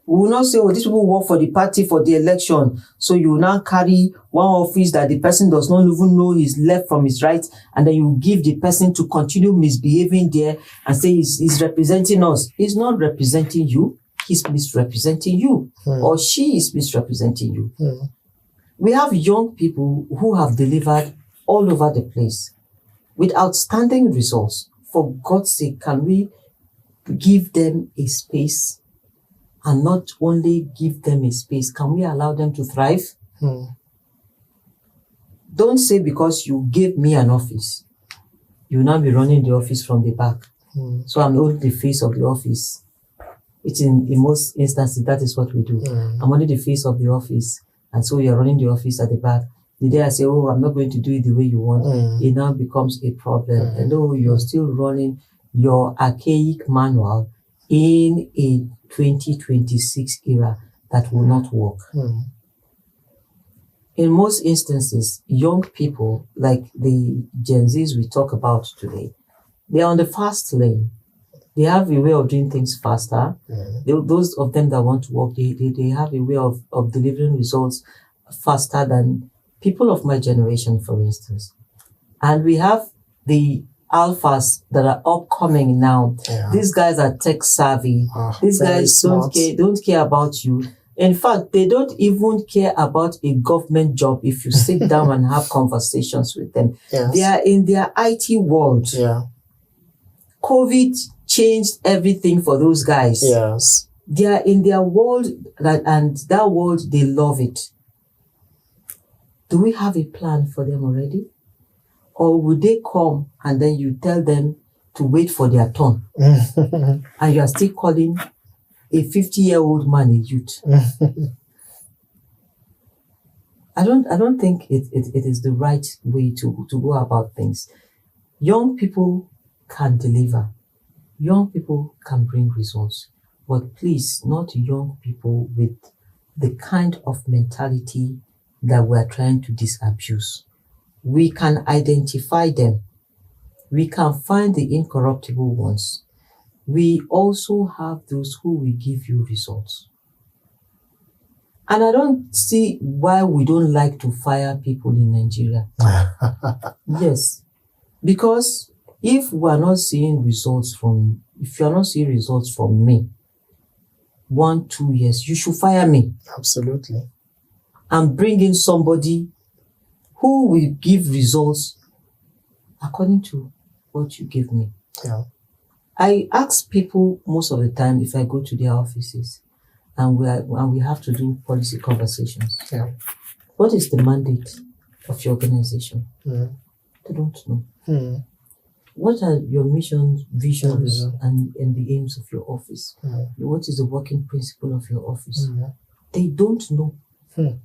We will not say, oh, these people work for the party for the election, so you will now carry one office that the person does not even know his left from his right, and then you give the person to continue misbehaving there and say he's representing us. He's not representing you. He's misrepresenting you. Or she is misrepresenting you. We have young people who have delivered all over the place with outstanding results. For God's sake, can we give them a space? And not only give them a space, can we allow them to thrive? Don't say because you gave me an office, you will now be running the office from the back. So I'm only the face of the office. Which in most instances, that is what we do. I'm only the face of the office. And so you're running the office at the back. The day I say, oh, I'm not going to do it the way you want, it now becomes a problem. And oh, you're still running your archaic manual in a 2026 era that will not work. In most instances, young people, like the Gen Zs we talk about today, they're on the fast lane. They have a way of doing things faster. Those of them that want to work, they have a way of delivering results faster than people of my generation, for instance. And we have the alphas that are upcoming now. These guys are tech savvy. These guys don't care about you. In fact, they don't even care about a government job if you sit down and have conversations with them. They are in their IT world. COVID changed everything for those guys. They are in their world, and that world, they love it. Do we have a plan for them already? Or would they come and then you tell them to wait for their turn? And you are still calling a 50-year-old man a youth. I don't think it is the right way to go about things. Young people can deliver. Young people can bring results. But please, not young people with the kind of mentality that we are trying to disabuse. We can identify them. We can find the incorruptible ones. We also have those who will give you results. And I don't see why we don't like to fire people in Nigeria. Yes. Because if you are not seeing results from me, 1-2 years, you should fire me. Absolutely. and bring in somebody who will give results according to what you give me. Yeah. I ask people most of the time if I go to their offices and we have to do policy conversations. Yeah. What is the mandate of your organization? Mm. They don't know. Mm. What are your missions, visions, Mm. and the aims of your office? Mm. What is the working principle of your office? Mm. They don't know. Mm.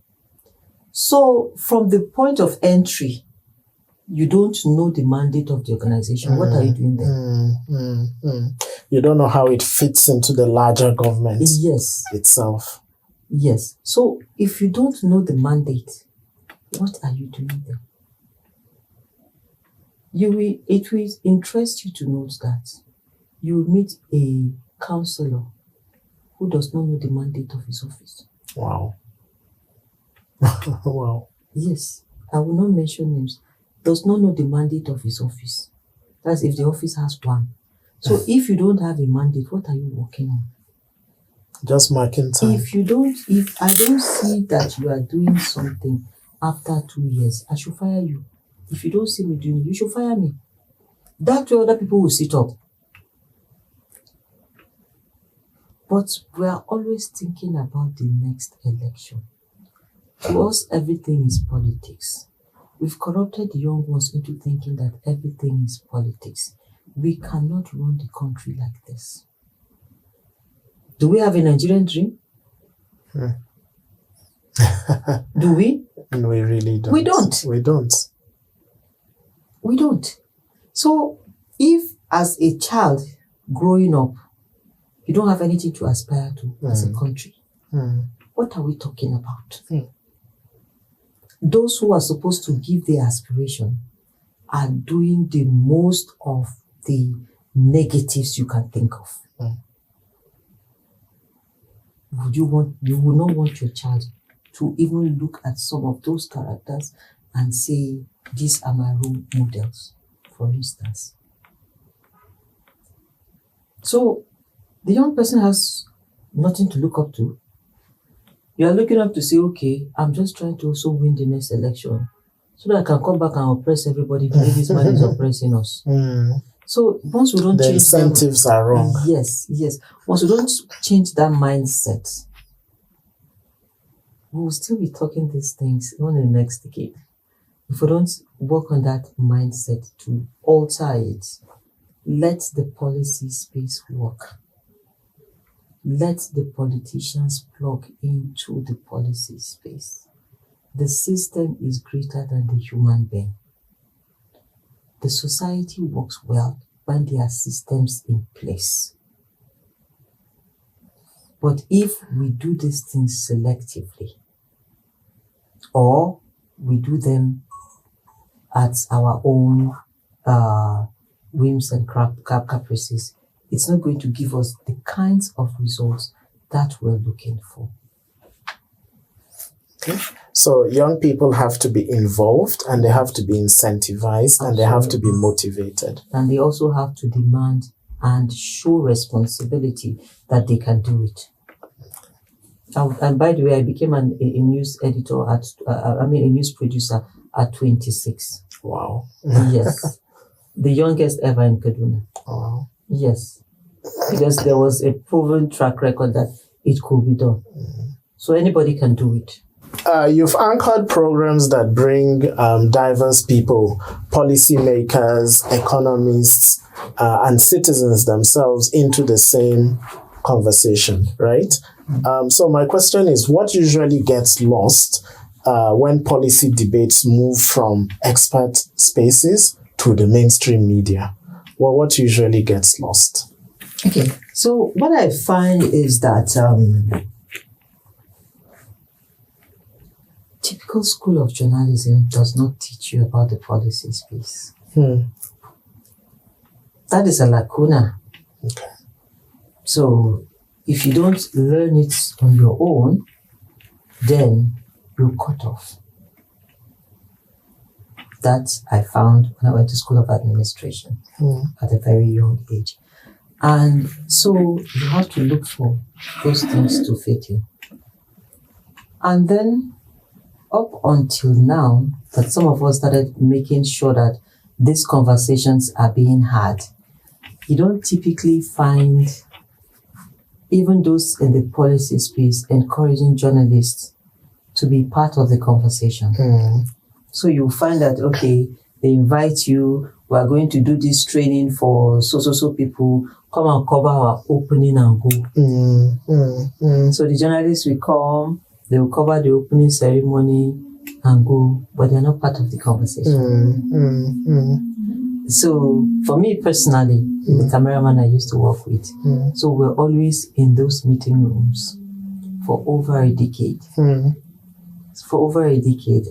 So from the point of entry, you don't know the mandate of the organization. What are you doing there? You don't know how it fits into the larger government itself. Yes. So if you don't know the mandate, what are you doing there? It will interest you to note that you will meet a counselor who does not know the mandate of his office. Wow. Wow. Yes. I will not mention names. Does not know the mandate of his office. That's if the office has one. So if you don't have a mandate, what are you working on? Just marking time. If I don't see that you are doing something after 2 years, I should fire you. If you don't see me doing it, you should fire me. That way other people will sit up. But we are always thinking about the next election. To us, everything is politics. We've corrupted the young ones into thinking that everything is politics. We cannot run the country like this. Do we have a Nigerian dream? Do we? We really don't. We don't. We don't. We don't. So, if as a child growing up, you don't have anything to aspire to as a country, what are we talking about? Those who are supposed to give their aspiration are doing the most of the negatives you can think of. You would not want your child to even look at some of those characters and say, these are my role models, for instance. So the young person has nothing to look up to. You are looking up to say, okay, I'm just trying to also win the next election so that I can come back and oppress everybody the way this man is oppressing us. So once we don't the change incentives are wrong. Yes. Once we don't change that mindset, we will still be talking these things even in the next decade. If we don't work on that mindset to alter it, let the policy space work. Let the politicians plug into the policy space. The system is greater than the human being. The society works well when there are systems in place. But if we do these things selectively, or we do them at our own whims and caprices, it's not going to give us the kinds of results that we're looking for. Okay. So young people have to be involved and they have to be incentivized. Absolutely. And they have to be motivated. And they also have to demand and show responsibility that they can do it. And by the way, I became a news editor a news producer at 26. Wow. Yes. The youngest ever in Kaduna. Wow. Yes. Because there was a proven track record that it could be done. So anybody can do it. You've anchored programs that bring diverse people, policymakers, economists, and citizens themselves into the same conversation, right? So my question is, what usually gets lost when policy debates move from expert spaces to the mainstream media? Well, what usually gets lost? Okay, so what I find is that typical school of journalism does not teach you about the policy space. That is a lacuna. Okay. So if you don't learn it on your own, then you're cut off. That I found when I went to School of Administration at a very young age. And so you have to look for those things to fit you. And then up until now that some of us started making sure that these conversations are being had, you don't typically find even those in the policy space encouraging journalists to be part of the conversation. So you find that, okay, they invite you, we are going to do this training for so people, come and cover our opening and go. So the journalists will come, they will cover the opening ceremony and go, but they're not part of the conversation. So for me personally, the cameraman I used to work with, so we're always in those meeting rooms for over a decade.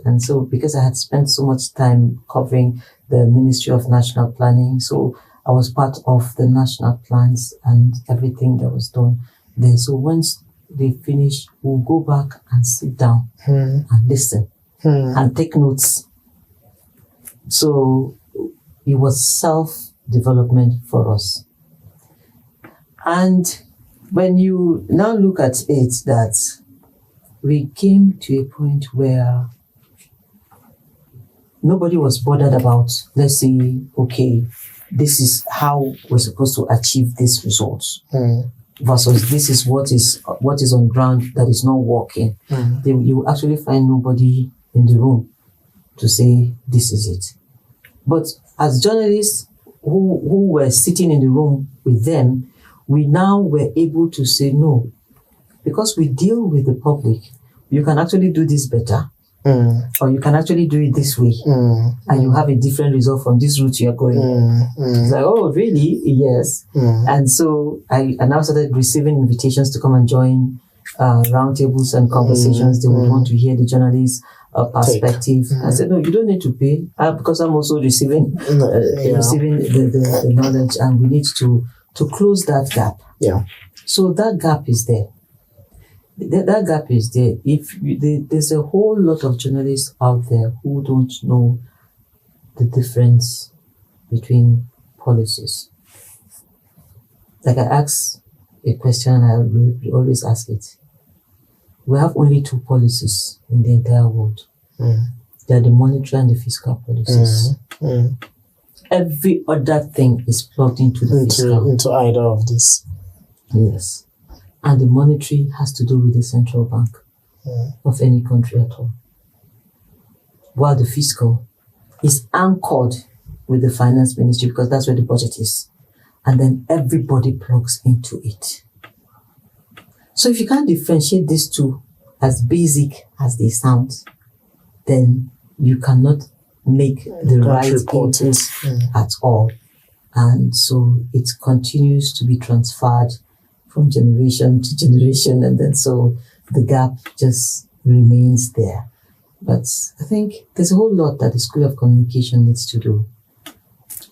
And so because I had spent so much time covering the Ministry of National Planning, so I was part of the national plans and everything that was done there. So once they finish, we'll go back and sit down and listen and take notes. So it was self-development for us. And when you now look at it, that we came to a point where nobody was bothered about, let's say, okay, this is how we're supposed to achieve these results, versus this is what is on ground that is not working. You actually find nobody in the room to say this is it. But as journalists who were sitting in the room with them, we now were able to say no, because we deal with the public. You can actually do this better, or you can actually do it this way, and you have a different result from this route you are going. It's like, oh, really? Yes. And so I now started receiving invitations to come and join roundtables and conversations. They would want to hear the journalist's perspective. I said, no, you don't need to pay, because I'm also receiving the knowledge, and we need to close that gap. So that gap is there. That gap is there. There's a whole lot of journalists out there who don't know the difference between policies. Like I ask a question, and I will always ask it. We have only two policies in the entire world. They are the monetary and the fiscal policies. Every other thing is plugged into the fiscal. Into either of these. Yes. And the monetary has to do with the central bank of any country at all. While the fiscal is anchored with the finance ministry, because that's where the budget is. And then everybody plugs into it. So if you can't differentiate these two as basic as they sound, then you cannot make the right input at all. And so it continues to be transferred from generation to generation, and then so the gap just remains there. But I think there's a whole lot that the School of Communication needs to do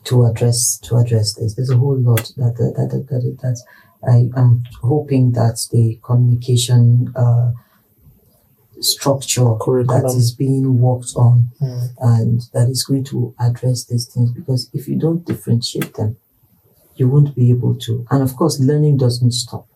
to address this. There's a whole lot that I am hoping that the communication structure curriculum that is being worked on and that is going to address these things, because if you don't differentiate them, you won't be able to. And of course, learning doesn't stop.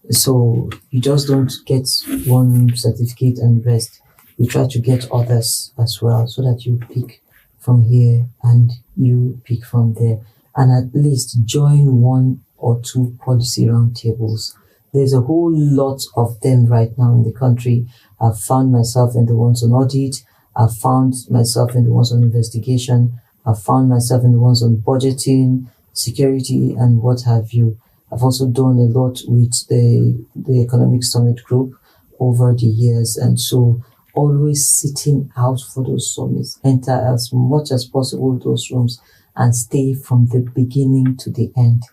So you just don't get one certificate and rest. You try to get others as well, so that you pick from here and you pick from there. And at least join one or two policy roundtables. There's a whole lot of them right now in the country. I've found myself in the ones on audit. I've found myself in the ones on investigation. I've found myself in the ones on budgeting, security, and what have you. I've also done a lot with the Economic Summit Group over the years, and so always sitting out for those summits, enter as much as possible those rooms and stay from the beginning to the end,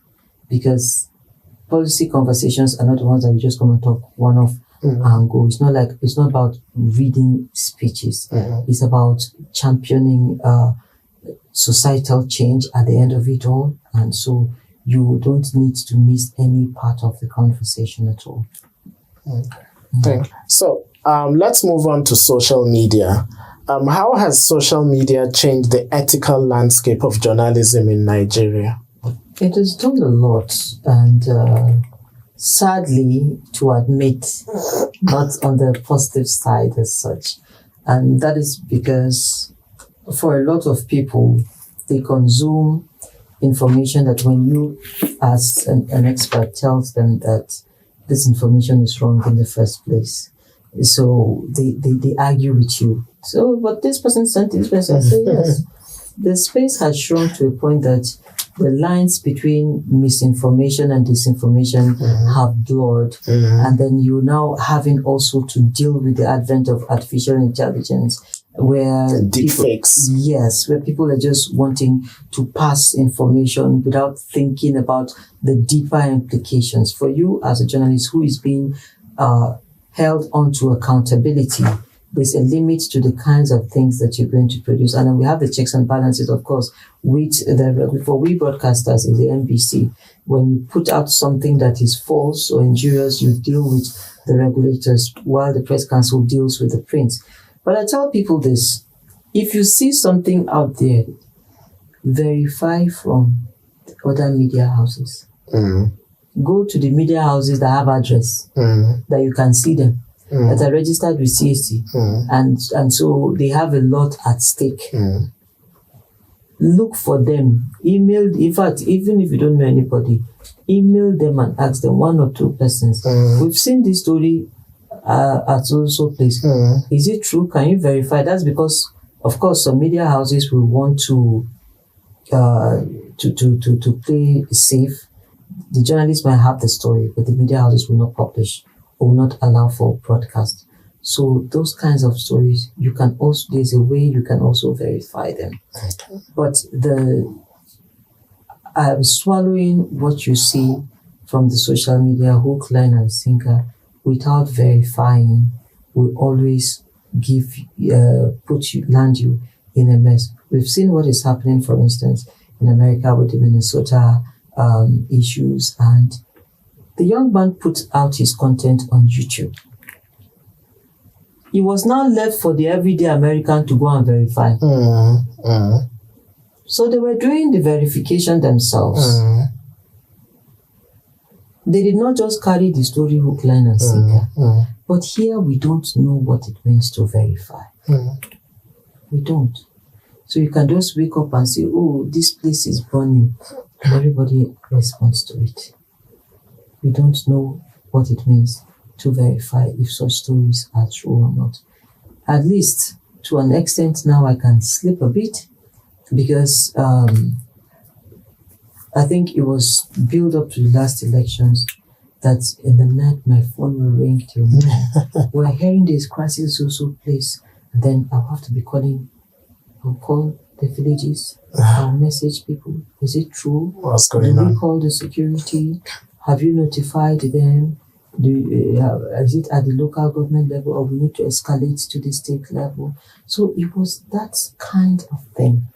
because policy conversations are not the ones that you just come and talk one off and go. It's not about reading speeches. It's about championing societal change at the end of it all, and so you don't need to miss any part of the conversation at all. Thank you. So let's move on to social media. How has social media changed the ethical landscape of journalism in Nigeria? It has done a lot, and sadly, to admit, not on the positive side as such. And that is because for a lot of people, they consume information that when you, as an expert, tells them that this information is wrong in the first place. So they argue with you. So, but this person sent this person. Say yes. The space has shrunk to a point that the lines between misinformation and disinformation have blurred. And then you're now having also to deal with the advent of artificial intelligence, where deepfakes. Yes, where people are just wanting to pass information without thinking about the deeper implications. For you as a journalist who is being held onto accountability, there's a limit to the kinds of things that you're going to produce. And then we have the checks and balances, of course, with for we broadcasters in the NBC. When you put out something that is false or injurious, you deal with the regulators, while the press council deals with the print. But I tell people this: if you see something out there, verify from other media houses. Go to the media houses that have address, that you can see them, that are registered with CAC, and so they have a lot at stake. Look for them. Email. In fact, even if you don't know anybody, email them and ask them, one or two persons. We've seen this story at so place. Is it true? Can you verify? That's because, of course, some media houses will want to play safe. The journalists might have the story, but the media houses will not publish or will not allow for broadcast. So those kinds of stories, there's a way you can also verify them. But swallowing what you see from the social media, hook, line, and sinker, without verifying, will always land you in a mess. We've seen what is happening, for instance, in America with the Minnesota issues, and the young man put out his content on YouTube. It was now left for the everyday American to go and verify. So they were doing the verification themselves. They did not just carry the story hook, line, and sinker. But here we don't know what it means to verify. We don't. So you can just wake up and say, oh, this place is burning. And everybody responds to it. We don't know what it means to verify if such stories are true or not. At least, to an extent now, I can sleep a bit, because I think it was built up to the last elections that in the night my phone will ring till morning. We're hearing this crisis also place, and then I'll have to be calling. I'll call the villages. I'll message people. Is it true? What's going on? Do we call the security? Have you notified them? Is it at the local government level, or we need to escalate to the state level? So it was that kind of thing.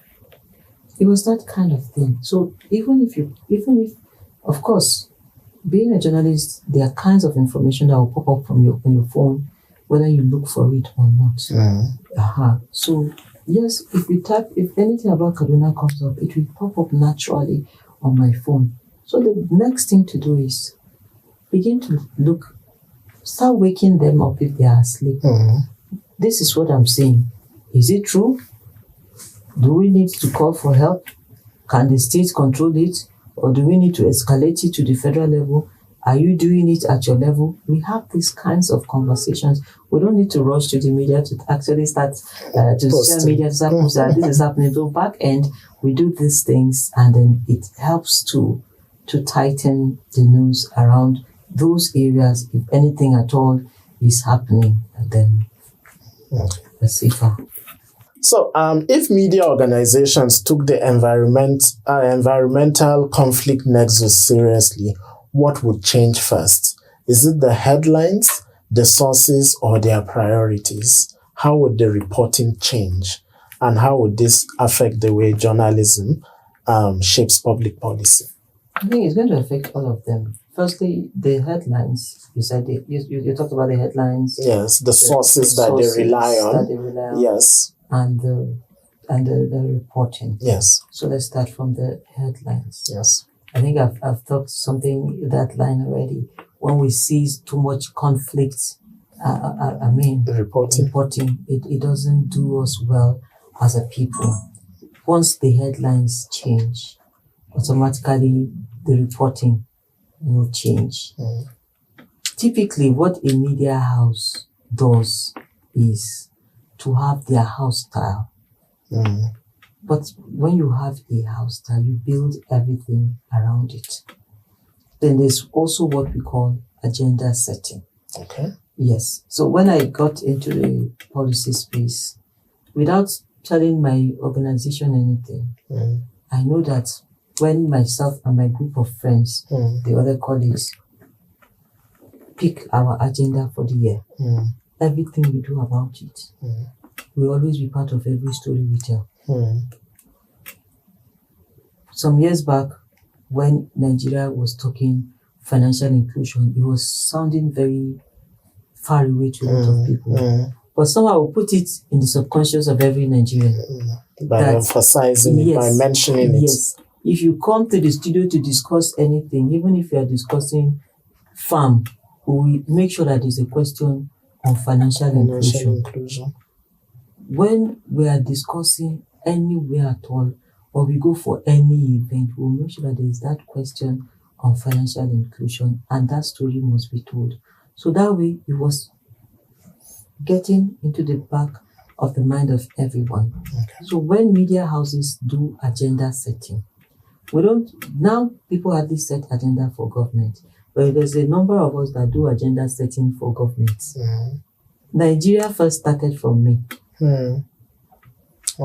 So even if, of course, being a journalist, there are kinds of information that will pop up on your phone, whether you look for it or not. So yes, if anything about Kaduna comes up, it will pop up naturally on my phone. So the next thing to do is begin to start waking them up if they are asleep. This is what I'm saying. Is it true? Do we need to call for help? Can the state control it? Or do we need to escalate it to the federal level? Are you doing it at your level? We have these kinds of conversations. We don't need to rush to the media to actually start to social media to start posting this is happening. So back end, we do these things, and then it helps to tighten the news around those areas, if anything at all is happening, and then we're safer. So, if media organizations took the environmental conflict nexus seriously, what would change first? Is it the headlines, the sources, or their priorities? How would the reporting change? And how would this affect the way journalism shapes public policy? I think it's going to affect all of them. Firstly, the headlines. You said you talked about the headlines. Yes, the sources that they rely on. Yes. And the reporting. Yes. So let's start from the headlines. Yes. I think I've talked something that line already. When we see too much conflict The reporting. It doesn't do us well as a people. Once the headlines change, automatically the reporting will change. Typically, what a media house does is to have their house style. But when you have a house style, you build everything around it. Then there's also what we call agenda setting. Okay. Yes. So when I got into the policy space, without telling my organization anything, I know that when myself and my group of friends, the other colleagues, pick our agenda for the year, everything we do about it will always be part of every story we tell. Some years back, when Nigeria was talking financial inclusion, it was sounding very far away to a lot of people. But somehow we put it in the subconscious of every Nigerian. By emphasizing it, by mentioning it. Yes. If you come to the studio to discuss anything, even if you are discussing farm, we make sure that there's a question on financial inclusion. When we are discussing anywhere at all, or we go for any event, we'll make sure that there is that question on financial inclusion, and that story must be told. So that way, it was getting into the back of the mind of everyone. Okay. So when media houses do agenda setting, now people have this set agenda for government, but there's a number of us that do agenda setting for government. Nigeria first started from me. Wow.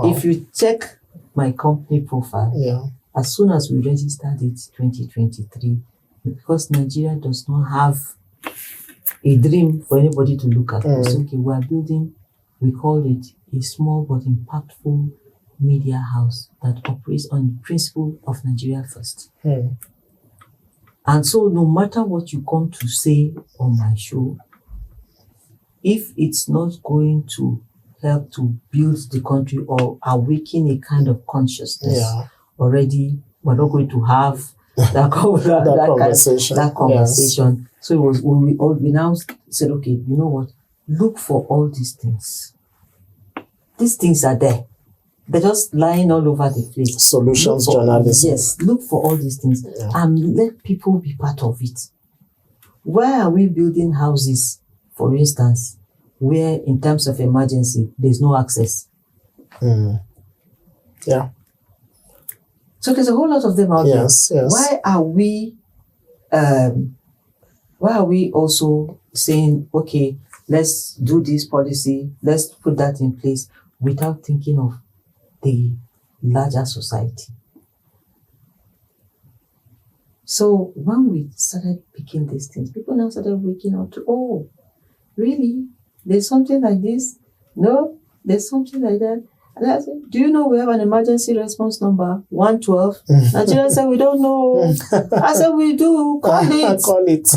If you check my company profile, as soon as we registered it 2023, because Nigeria does not have a dream for anybody to look at. It's okay, we are building, we call it a small but impactful media house that operates on the principle of Nigeria first. And so no matter what you come to say on my show, if it's not going to help to build the country or awaken a kind of consciousness, already we're not going to have that conversation. Yes. So it was we now said, okay, you know what? Look for all these things. These things are there. They're just lying all over the place. Solutions journalism. Yes, look for all these things and let people be part of it. Why are we building houses, for instance, where in terms of emergency, there's no access? Yeah. So there's a whole lot of them out there. Yes. Why are we also saying, okay, let's do this policy, let's put that in place without thinking of the larger society? So when we started picking these things, people now started waking up to, oh, really? There's something like this? No, there's something like that. And I said, do you know we have an emergency response number, 112? Nigeria said, we don't know. I said, we do. Call it. Call it.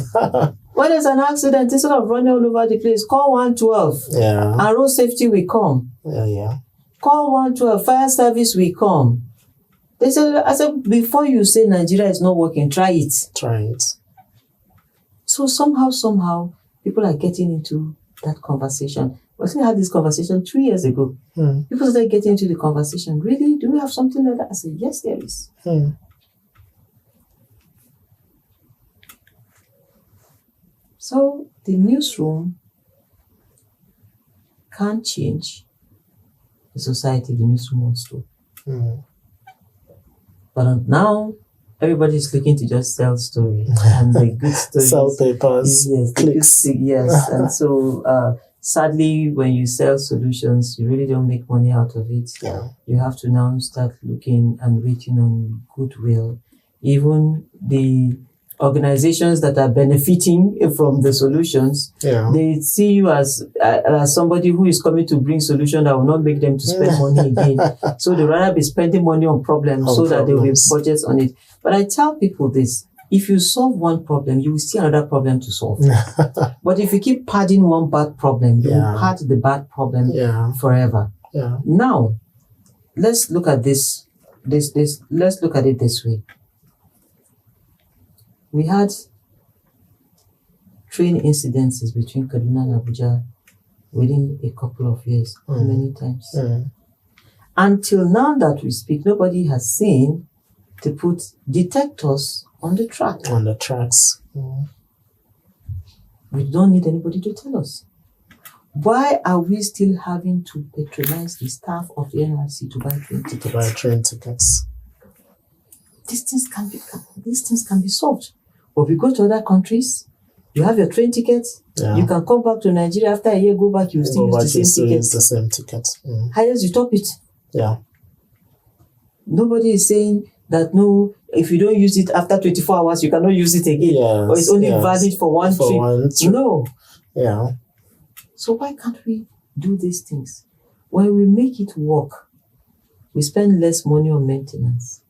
When there's an accident, instead of running all over the place, call 112. Yeah. And road safety will come. Yeah. Call 112. Fire service will come. I said, before you say Nigeria is not working, try it. Try it. So somehow, people are getting into that conversation. We had this conversation 3 years ago. People started getting into the conversation. Really? Do we have something like that? I said, yes, there is. So the newsroom can't change the society the newsroom wants to. But now, everybody's looking to just sell stories and the good stories. Sell papers, clicks. Yes, and so sadly, when you sell solutions, you really don't make money out of it. Yeah. You have to now start looking and waiting on goodwill. Even the organizations that are benefiting from the solutions, they see you as somebody who is coming to bring solution that will not make them to spend money again. So they rather be spending money on problems that there will be budgets on it. But I tell people this: if you solve one problem, you will see another problem to solve. But if you keep padding one bad problem, you will pad the bad problem forever. Yeah. Now, let's look at this. Let's look at it this way. We had train incidences between Kaduna and Abuja within a couple of years. How many times? Until now that we speak, nobody has seen to put detectors on the track. On the tracks. We don't need anybody to tell us. Why are we still having to patronize the staff of the NRC to buy train tickets? To buy train tickets. These things can be solved. But if you go to other countries, you have your train tickets. Yeah. You can come back to Nigeria after a year, go back, you still use the same ticket. Highest you top it. Yeah. Nobody is saying that no, if you don't use it after 24 hours, you cannot use it again. Yes, or it's only valid for one trip. No. Yeah. So why can't we do these things? When we make it work, we spend less money on maintenance.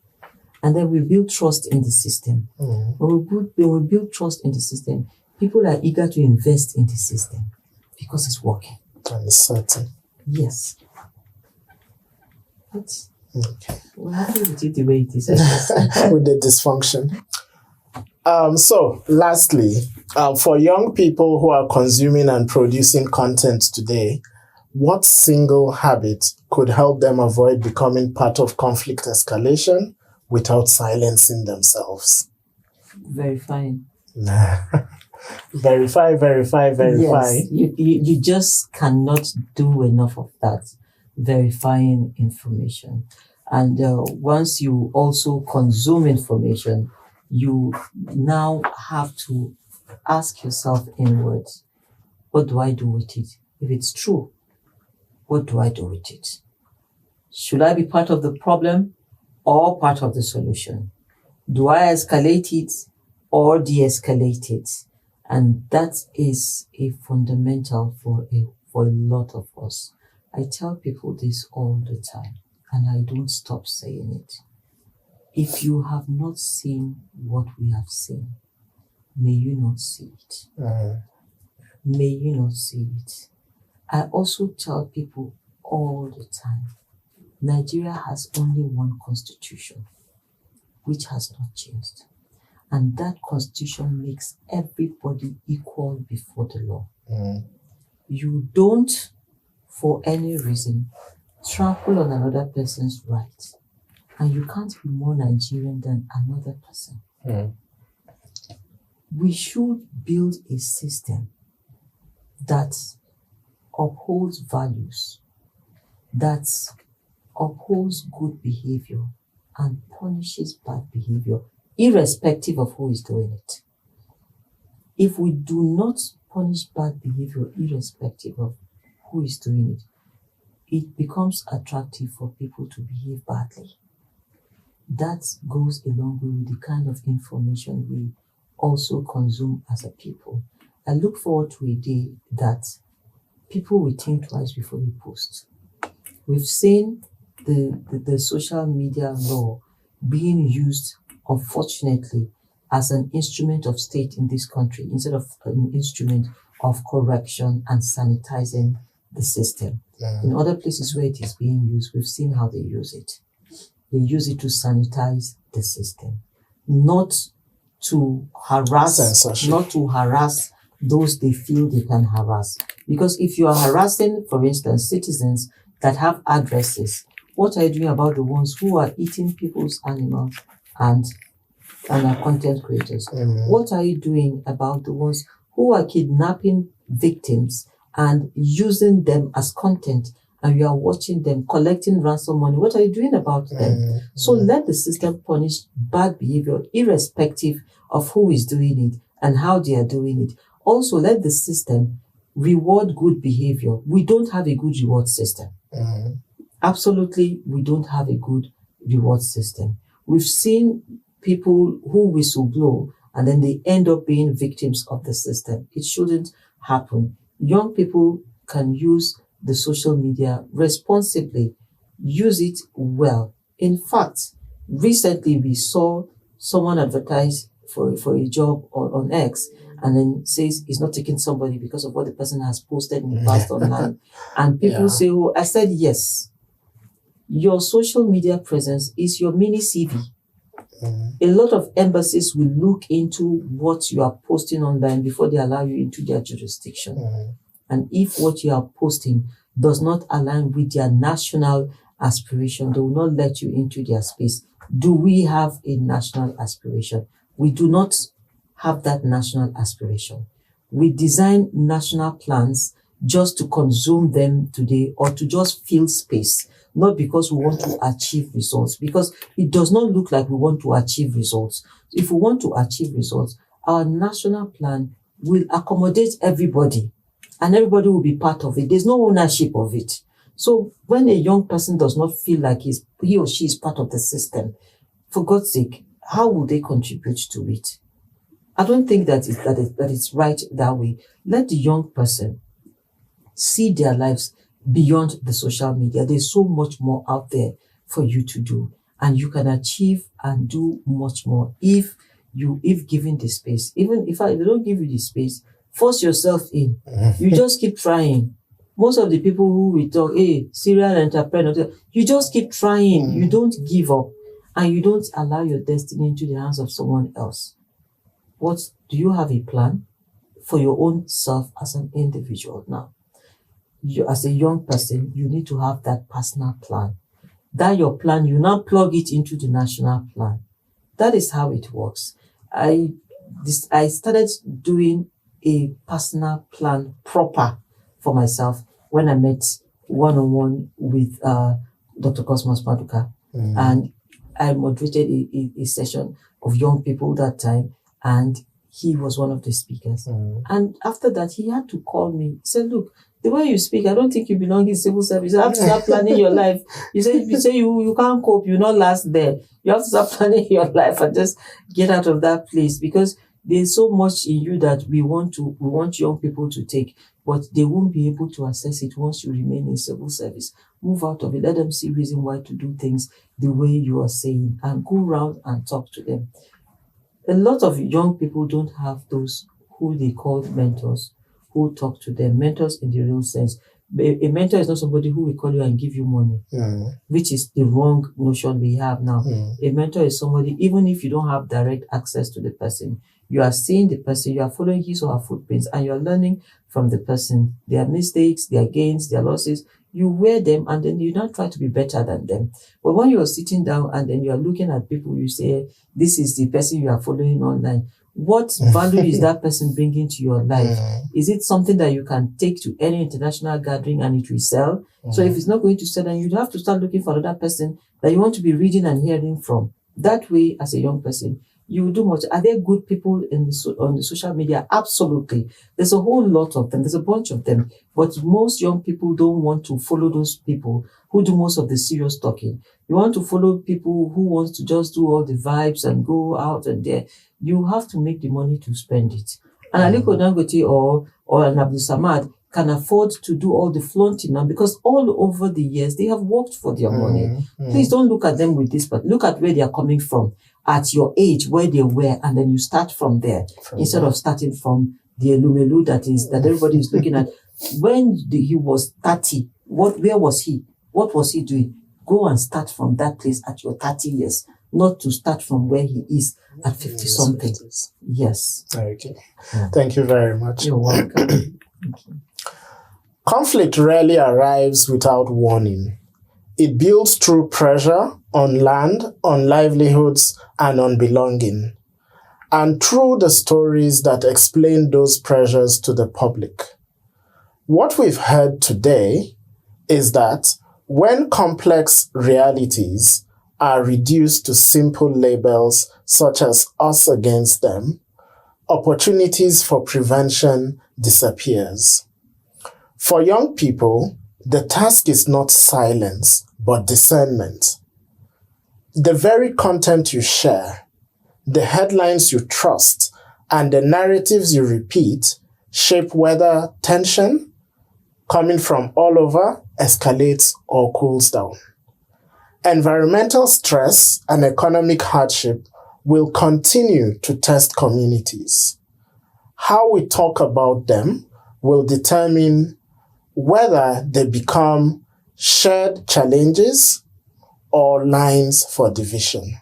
And then we build trust in the system. When we build trust in the system, people are eager to invest in the system because it's working. And it's certain. Yes. But okay. we're happy with it the way it is. With the dysfunction. So, lastly, for young people who are consuming and producing content today, what single habit could help them avoid becoming part of conflict escalation without silencing themselves? Verifying. Verify. Yes, you just cannot do enough of that. Verifying information. And once you also consume information, you now have to ask yourself inwards, what do I do with it? If it's true, what do I do with it? Should I be part of the problem or part of the solution? Do I escalate it or de-escalate it? And that is a fundamental for a lot of us. I tell people this all the time, and I don't stop saying it. If you have not seen what we have seen, may you not see it. May you not see it. I also tell people all the time, Nigeria has only one constitution, which has not changed. And that constitution makes everybody equal before the law. You don't, for any reason, trample on another person's rights. And you can't be more Nigerian than another person. We should build a system that upholds values, that upholds good behavior and punishes bad behavior, irrespective of who is doing it. If we do not punish bad behavior, irrespective of who is doing it, it becomes attractive for people to behave badly. That goes along with the kind of information we also consume as a people. I look forward to a day that people will think twice before they post. We've seen the social media law being used, unfortunately, as an instrument of state in this country instead of an instrument of correction and sanitizing the system. In other places where it is being used, we've seen how they use it. They use it to sanitize the system, not to harass, censorship. Not to harass those they feel they can harass. Because if you are harassing, for instance, citizens that have addresses, what are you doing about the ones who are eating people's animals and are content creators? What are you doing about the ones who are kidnapping victims and using them as content, and you are watching them collecting ransom money? What are you doing about them? So let the system punish bad behavior irrespective of who is doing it and how they are doing it. Also, let the system reward good behavior. We don't have a good reward system. Absolutely, we don't have a good reward system. We've seen people who whistleblow and then they end up being victims of the system. It shouldn't happen. Young people can use the social media responsibly, use it well. In fact, recently we saw someone advertise for a job on X and then says he's not taking somebody because of what the person has posted in the past online. And people say, oh, I said yes. Your social media presence is your mini CV. A lot of embassies will look into what you are posting online before they allow you into their jurisdiction. And if what you are posting does not align with their national aspiration, they will not let you into their space. Do we have a national aspiration? We do not have that national aspiration. We design national plans just to consume them today or to just fill space, not because we want to achieve results, because it does not look like we want to achieve results. If we want to achieve results, our national plan will accommodate everybody and everybody will be part of it. There's no ownership of it. So when a young person does not feel like he or she is part of the system, for God's sake, how will they contribute to it? I don't think that it's right that way. Let the young person see their lives beyond the social media. There's so much more out there for you to do, and you can achieve and do much more if given the space. Even if they don't give you the space, force yourself in. You just keep trying. Most of the people who we talk, serial entrepreneur, you just keep trying. You don't give up, and you don't allow your destiny into the hands of someone else. Do you have a plan for your own self as an individual now? You, as a young person, you need to have that personal plan. That your plan, you now plug it into the national plan. That is how it works. I started doing a personal plan proper for myself when I met one-on-one with Dr. Cosmos Maduka. And I moderated a session of young people that time, and he was one of the speakers. And after that, he had to call me. He said, look, the way you speak, I don't think you belong in civil service. You have to start planning your life. You say you can't cope, you'll not last there. You have to start planning your life and just get out of that place, because there's so much in you that we want young people to take, but they won't be able to access it once you remain in civil service. Move out of it. Let them see reason why to do things the way you are saying, and go around and talk to them. A lot of young people don't have those who they call mentors, who talk to them. Mentors in the real sense. A mentor is not somebody who will call you and give you money, which is the wrong notion we have now. A mentor is somebody, even if you don't have direct access to the person, you are seeing the person, you are following his or her footprints, and you are learning from the person, their mistakes, their gains, their losses. You wear them, and then you don't try to be better than them. But when you are sitting down and then you are looking at people, you say, this is the person you are following online. What value is that person bringing to your life? Is it something that you can take to any international gathering and it will sell? So if it's not going to sell, then you'd have to start looking for another person that you want to be reading and hearing from. That way, as a young person, you will do much. Are there good people on the social media? Absolutely. There's a whole lot of them. There's a bunch of them. But most young people don't want to follow those people who do most of the serious talking. You want to follow people who want to just do all the vibes and go out and there. You have to make the money to spend it. And Aliko Dangote or an Abdul Samad can afford to do all the flaunting now, because all over the years, they have worked for their money. Please don't look at them with this, but look at where they are coming from at your age, where they were, and then you start from there instead of starting from the Elumelu that everybody is looking at. When he was 30, where was he? What was he doing? Go and start from that place at your 30 years, not to start from where he is at 50-something. Yes. Okay. Thank you very much. You're welcome. Thank you. Conflict rarely arrives without warning. It builds through pressure on land, on livelihoods, and on belonging, and through the stories that explain those pressures to the public. What we've heard today is that when complex realities are reduced to simple labels such as us against them, opportunities for prevention disappears. For young people, the task is not silence, but discernment. The very content you share, the headlines you trust, and the narratives you repeat shape whether tension, coming from all over, escalates or cools down. Environmental stress and economic hardship will continue to test communities. How we talk about them will determine whether they become shared challenges or lines for division.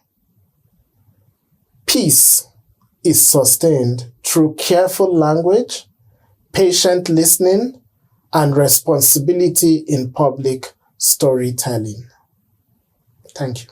Peace is sustained through careful language, patient listening, and responsibility in public storytelling. Thank you.